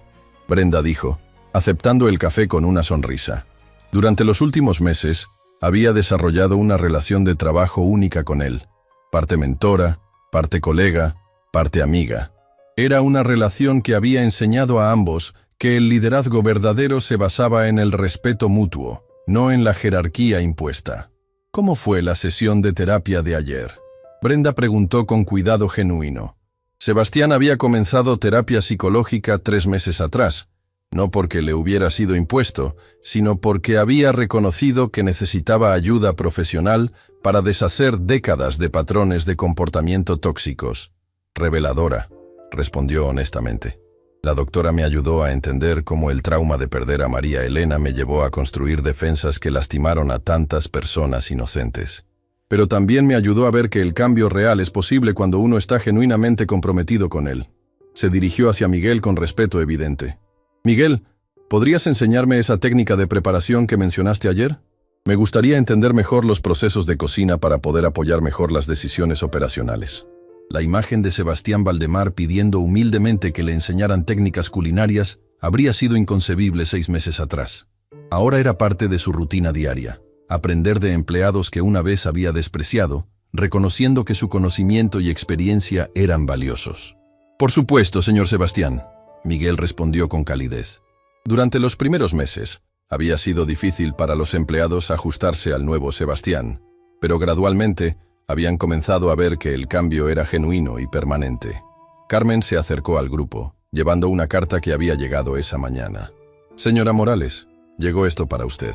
Brenda dijo, aceptando el café con una sonrisa. Durante los últimos meses, había desarrollado una relación de trabajo única con él. Parte mentora, parte colega, parte amiga. Era una relación que había enseñado a ambos que el liderazgo verdadero se basaba en el respeto mutuo, no en la jerarquía impuesta. «¿Cómo fue la sesión de terapia de ayer?», Brenda preguntó con cuidado genuino. Sebastián había comenzado terapia psicológica 3 meses atrás, no porque le hubiera sido impuesto, sino porque había reconocido que necesitaba ayuda profesional para deshacer décadas de patrones de comportamiento tóxicos. «Reveladora», respondió honestamente. «La doctora me ayudó a entender cómo el trauma de perder a María Elena me llevó a construir defensas que lastimaron a tantas personas inocentes. Pero también me ayudó a ver que el cambio real es posible cuando uno está genuinamente comprometido con él». Se dirigió hacia Miguel con respeto evidente. «Miguel, ¿podrías enseñarme esa técnica de preparación que mencionaste ayer? Me gustaría entender mejor los procesos de cocina para poder apoyar mejor las decisiones operacionales». La imagen de Sebastián Valdemar pidiendo humildemente que le enseñaran técnicas culinarias habría sido inconcebible 6 meses atrás. Ahora era parte de su rutina diaria, aprender de empleados que una vez había despreciado, reconociendo que su conocimiento y experiencia eran valiosos. «Por supuesto, señor Sebastián», Miguel respondió con calidez. Durante los primeros meses, había sido difícil para los empleados ajustarse al nuevo Sebastián, pero gradualmente habían comenzado a ver que el cambio era genuino y permanente. Carmen se acercó al grupo, llevando una carta que había llegado esa mañana. «Señora Morales, llegó esto para usted.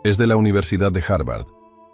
Es de la Universidad de Harvard».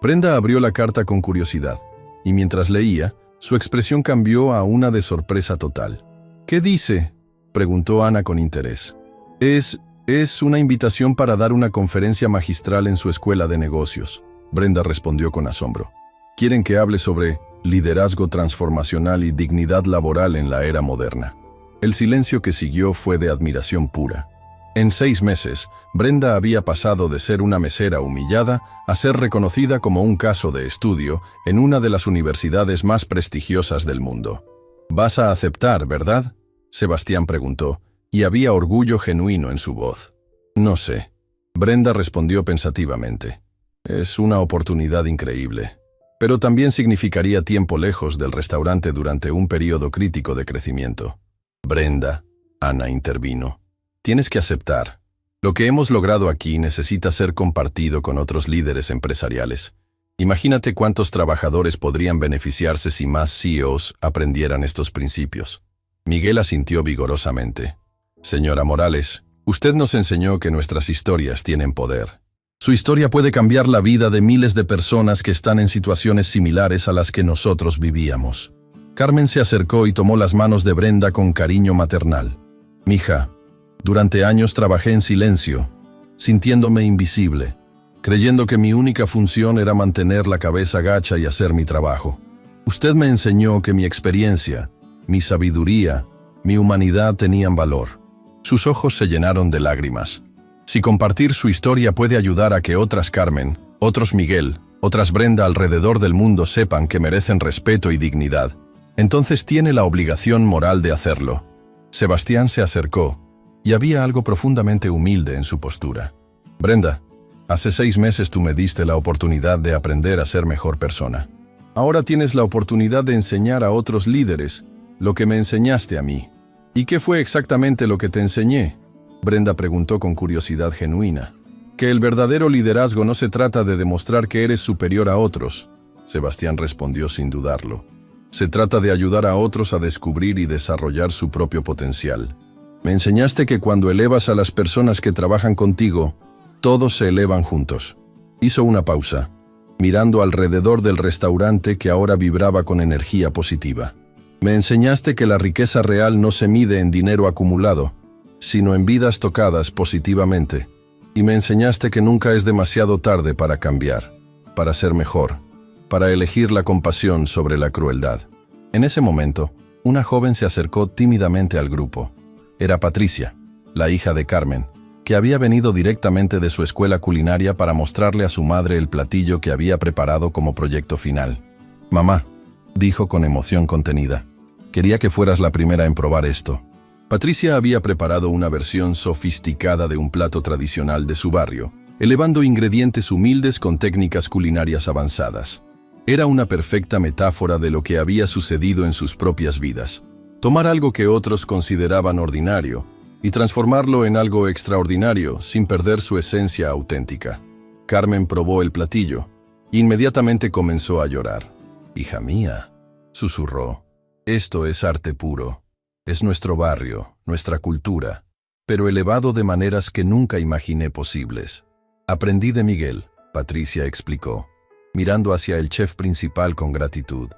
Brenda abrió la carta con curiosidad, y mientras leía, su expresión cambió a una de sorpresa total. «¿Qué dice?», preguntó Ana con interés. Es una invitación para dar una conferencia magistral en su escuela de negocios», Brenda respondió con asombro. «Quieren que hable sobre liderazgo transformacional y dignidad laboral en la era moderna». El silencio que siguió fue de admiración pura. En 6 meses, Brenda había pasado de ser una mesera humillada a ser reconocida como un caso de estudio en una de las universidades más prestigiosas del mundo. «¿Vas a aceptar, verdad?», Sebastián preguntó, y había orgullo genuino en su voz. «No sé», Brenda respondió pensativamente. «Es una oportunidad increíble. Pero también significaría tiempo lejos del restaurante durante un periodo crítico de crecimiento». «Brenda», Ana intervino, «tienes que aceptar. Lo que hemos logrado aquí necesita ser compartido con otros líderes empresariales. Imagínate cuántos trabajadores podrían beneficiarse si más CEOs aprendieran estos principios». Miguel asintió vigorosamente. «Señora Morales, usted nos enseñó que nuestras historias tienen poder. Su historia puede cambiar la vida de miles de personas que están en situaciones similares a las que nosotros vivíamos». Carmen se acercó y tomó las manos de Brenda con cariño maternal. «Mija, durante años trabajé en silencio, sintiéndome invisible, creyendo que mi única función era mantener la cabeza gacha y hacer mi trabajo. Usted me enseñó que mi experiencia, mi sabiduría, mi humanidad tenían valor». Sus ojos se llenaron de lágrimas. Si compartir su historia puede ayudar a que otras Carmen, otros Miguel, otras Brenda alrededor del mundo sepan que merecen respeto y dignidad, entonces tiene la obligación moral de hacerlo. Sebastián se acercó, y había algo profundamente humilde en su postura. «Brenda, hace 6 meses tú me diste la oportunidad de aprender a ser mejor persona. Ahora tienes la oportunidad de enseñar a otros líderes lo que me enseñaste a mí». «¿Y qué fue exactamente lo que te enseñé?», Brenda preguntó con curiosidad genuina. «Que el verdadero liderazgo no se trata de demostrar que eres superior a otros», Sebastián respondió sin dudarlo. «Se trata de ayudar a otros a descubrir y desarrollar su propio potencial. Me enseñaste que cuando elevas a las personas que trabajan contigo, todos se elevan juntos». Hizo una pausa, mirando alrededor del restaurante que ahora vibraba con energía positiva. Me enseñaste que la riqueza real no se mide en dinero acumulado, sino en vidas tocadas positivamente. Y me enseñaste que nunca es demasiado tarde para cambiar, para ser mejor, para elegir la compasión sobre la crueldad. En ese momento, una joven se acercó tímidamente al grupo. Era Patricia, la hija de Carmen, que había venido directamente de su escuela culinaria para mostrarle a su madre el platillo que había preparado como proyecto final. «Mamá», dijo con emoción contenida, «quería que fueras la primera en probar esto». Patricia había preparado una versión sofisticada de un plato tradicional de su barrio, elevando ingredientes humildes con técnicas culinarias avanzadas. Era una perfecta metáfora de lo que había sucedido en sus propias vidas. Tomar algo que otros consideraban ordinario y transformarlo en algo extraordinario sin perder su esencia auténtica. Carmen probó el platillo e inmediatamente comenzó a llorar. «Hija mía», susurró, «esto es arte puro. Es nuestro barrio, nuestra cultura, pero elevado de maneras que nunca imaginé posibles. Aprendí de Miguel», Patricia explicó, mirando hacia el chef principal con gratitud.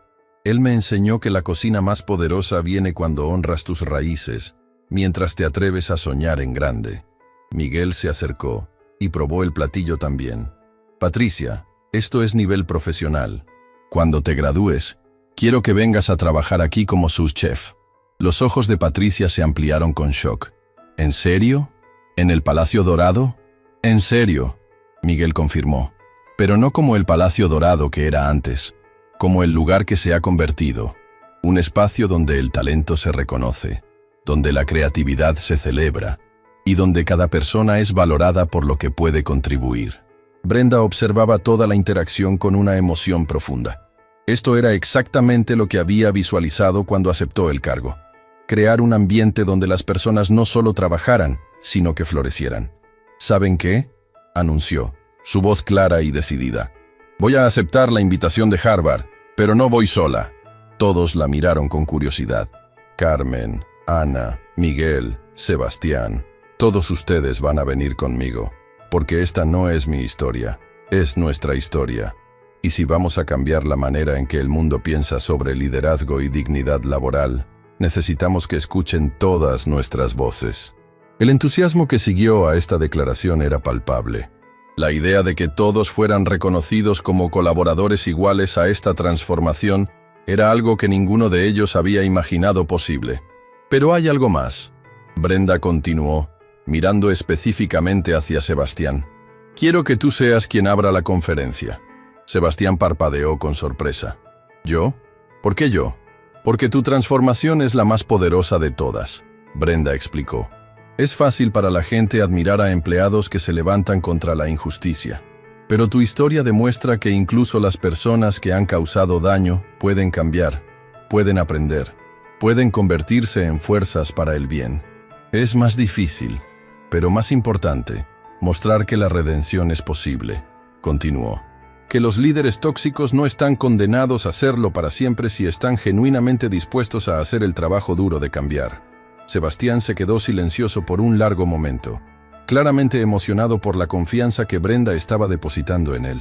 «Él me enseñó que la cocina más poderosa viene cuando honras tus raíces, mientras te atreves a soñar en grande». Miguel se acercó y probó el platillo también. «Patricia, esto es nivel profesional. Cuando te gradúes, quiero que vengas a trabajar aquí como sous chef». Los ojos de Patricia se ampliaron con shock. «¿En serio? ¿En el Palacio Dorado?» «En serio», Miguel confirmó, «pero no como el Palacio Dorado que era antes, como el lugar que se ha convertido, un espacio donde el talento se reconoce, donde la creatividad se celebra y donde cada persona es valorada por lo que puede contribuir». Brenda observaba toda la interacción con una emoción profunda. Esto era exactamente lo que había visualizado cuando aceptó el cargo. Crear un ambiente donde las personas no solo trabajaran, sino que florecieran. «¿Saben qué?», anunció, su voz clara y decidida. «Voy a aceptar la invitación de Harvard, pero no voy sola». Todos la miraron con curiosidad. Carmen, Ana, Miguel, Sebastián, todos ustedes van a venir conmigo, porque esta no es mi historia, es nuestra historia. Y si vamos a cambiar la manera en que el mundo piensa sobre liderazgo y dignidad laboral, necesitamos que escuchen todas nuestras voces. El entusiasmo que siguió a esta declaración era palpable. La idea de que todos fueran reconocidos como colaboradores iguales a esta transformación era algo que ninguno de ellos había imaginado posible. «Pero hay algo más», Brenda continuó, mirando específicamente hacia Sebastián. «Quiero que tú seas quien abra la conferencia». Sebastián parpadeó con sorpresa. «¿Yo? ¿Por qué yo?» «Porque tu transformación es la más poderosa de todas», Brenda explicó. «Es fácil para la gente admirar a empleados que se levantan contra la injusticia. Pero tu historia demuestra que incluso las personas que han causado daño pueden cambiar, pueden aprender, pueden convertirse en fuerzas para el bien. Es más difícil, pero más importante, mostrar que la redención es posible», continuó. «Que los líderes tóxicos no están condenados a serlo para siempre si están genuinamente dispuestos a hacer el trabajo duro de cambiar». Sebastián se quedó silencioso por un largo momento, claramente emocionado por la confianza que Brenda estaba depositando en él.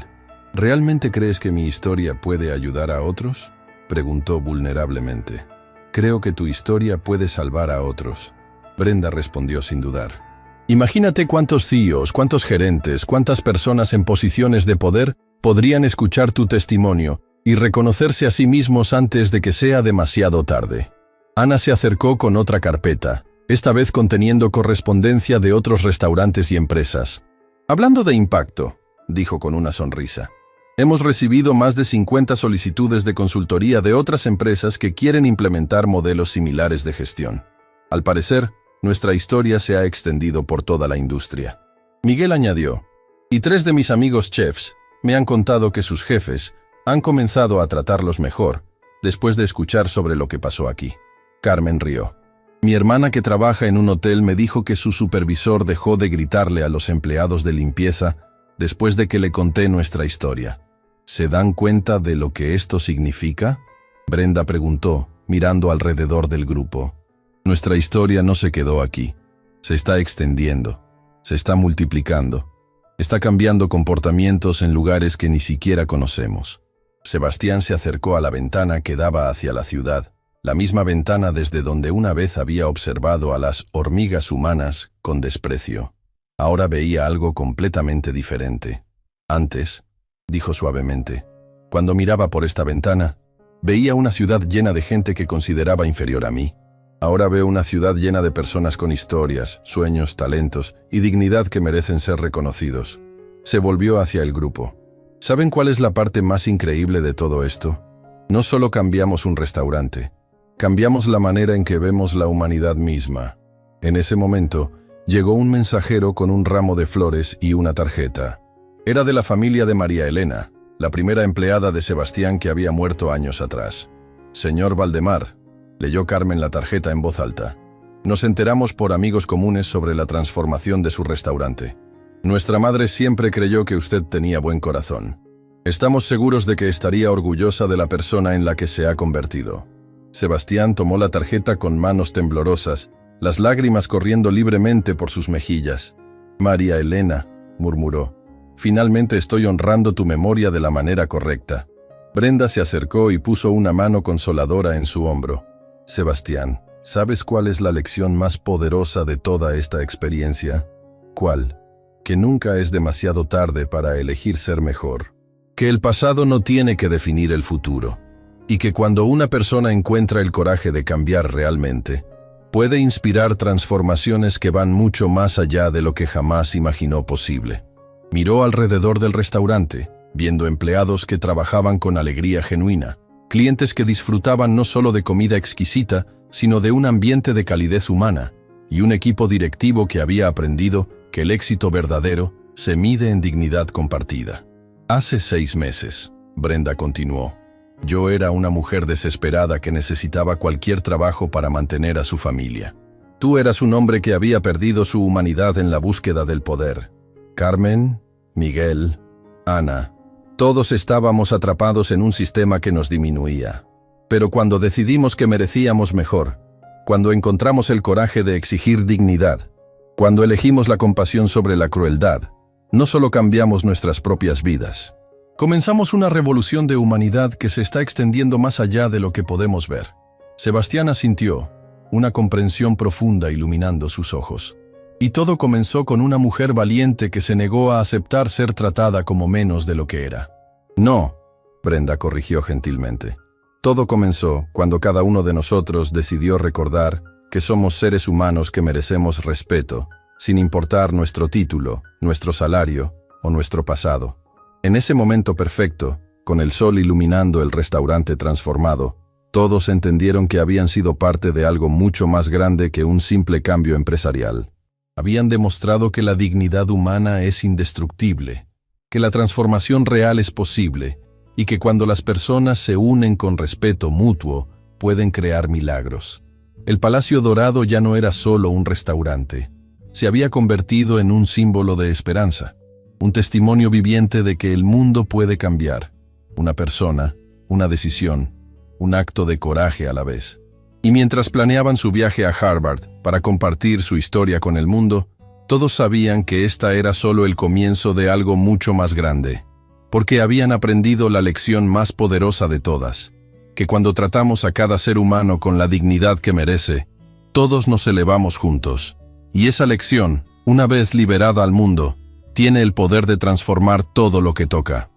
«¿Realmente crees que mi historia puede ayudar a otros?», preguntó vulnerablemente. «Creo que tu historia puede salvar a otros», Brenda respondió sin dudar. «Imagínate cuántos CEOs, cuántos gerentes, cuántas personas en posiciones de poder podrían escuchar tu testimonio y reconocerse a sí mismos antes de que sea demasiado tarde». Ana se acercó con otra carpeta, esta vez conteniendo correspondencia de otros restaurantes y empresas. «Hablando de impacto», dijo con una sonrisa, «hemos recibido más de 50 solicitudes de consultoría de otras empresas que quieren implementar modelos similares de gestión. Al parecer, nuestra historia se ha extendido por toda la industria». Miguel añadió, «Y 3 de mis amigos chefs me han contado que sus jefes han comenzado a tratarlos mejor después de escuchar sobre lo que pasó aquí». Carmen rió. «Mi hermana que trabaja en un hotel me dijo que su supervisor dejó de gritarle a los empleados de limpieza después de que le conté nuestra historia. ¿Se dan cuenta de lo que esto significa?», Brenda preguntó, mirando alrededor del grupo. «Nuestra historia no se quedó aquí. Se está extendiendo, se está multiplicando. Está cambiando comportamientos en lugares que ni siquiera conocemos». Sebastián se acercó a la ventana que daba hacia la ciudad, la misma ventana desde donde una vez había observado a las hormigas humanas con desprecio. Ahora veía algo completamente diferente. Antes, dijo suavemente, cuando miraba por esta ventana, veía una ciudad llena de gente que consideraba inferior a mí. Ahora veo una ciudad llena de personas con historias, sueños, talentos y dignidad que merecen ser reconocidos. Se volvió hacia el grupo. ¿Saben cuál es la parte más increíble de todo esto? No solo cambiamos un restaurante, cambiamos la manera en que vemos la humanidad misma. En ese momento, llegó un mensajero con un ramo de flores y una tarjeta. Era de la familia de María Elena, la primera empleada de Sebastián que había muerto años atrás. Señor Valdemar, leyó Carmen la tarjeta en voz alta. Nos enteramos por amigos comunes sobre la transformación de su restaurante. Nuestra madre siempre creyó que usted tenía buen corazón. Estamos seguros de que estaría orgullosa de la persona en la que se ha convertido. Sebastián tomó la tarjeta con manos temblorosas, las lágrimas corriendo libremente por sus mejillas. María Elena, murmuró, finalmente estoy honrando tu memoria de la manera correcta. Brenda se acercó y puso una mano consoladora en su hombro. Sebastián, ¿sabes cuál es la lección más poderosa de toda esta experiencia? ¿Cuál? Que nunca es demasiado tarde para elegir ser mejor. Que el pasado no tiene que definir el futuro. Y que cuando una persona encuentra el coraje de cambiar realmente, puede inspirar transformaciones que van mucho más allá de lo que jamás imaginó posible. Miró alrededor del restaurante, viendo empleados que trabajaban con alegría genuina, clientes que disfrutaban no solo de comida exquisita, sino de un ambiente de calidez humana, y un equipo directivo que había aprendido que el éxito verdadero se mide en dignidad compartida. Hace 6 meses, Brenda continuó, yo era una mujer desesperada que necesitaba cualquier trabajo para mantener a su familia. Tú eras un hombre que había perdido su humanidad en la búsqueda del poder. Carmen, Miguel, Ana, todos estábamos atrapados en un sistema que nos disminuía. Pero cuando decidimos que merecíamos mejor, cuando encontramos el coraje de exigir dignidad, cuando elegimos la compasión sobre la crueldad, no solo cambiamos nuestras propias vidas. Comenzamos una revolución de humanidad que se está extendiendo más allá de lo que podemos ver. Sebastián asintió, una comprensión profunda iluminando sus ojos. Y todo comenzó con una mujer valiente que se negó a aceptar ser tratada como menos de lo que era. No, Brenda corrigió gentilmente. Todo comenzó cuando cada uno de nosotros decidió recordar que somos seres humanos que merecemos respeto, sin importar nuestro título, nuestro salario o nuestro pasado. En ese momento perfecto, con el sol iluminando el restaurante transformado, todos entendieron que habían sido parte de algo mucho más grande que un simple cambio empresarial. Habían demostrado que la dignidad humana es indestructible, que la transformación real es posible y que cuando las personas se unen con respeto mutuo, pueden crear milagros. El Palacio Dorado ya no era solo un restaurante. Se había convertido en un símbolo de esperanza, un testimonio viviente de que el mundo puede cambiar. Una persona, una decisión, un acto de coraje a la vez. Y mientras planeaban su viaje a Harvard para compartir su historia con el mundo, todos sabían que esta era solo el comienzo de algo mucho más grande, porque habían aprendido la lección más poderosa de todas, que cuando tratamos a cada ser humano con la dignidad que merece, todos nos elevamos juntos. Y esa lección, una vez liberada al mundo, tiene el poder de transformar todo lo que toca.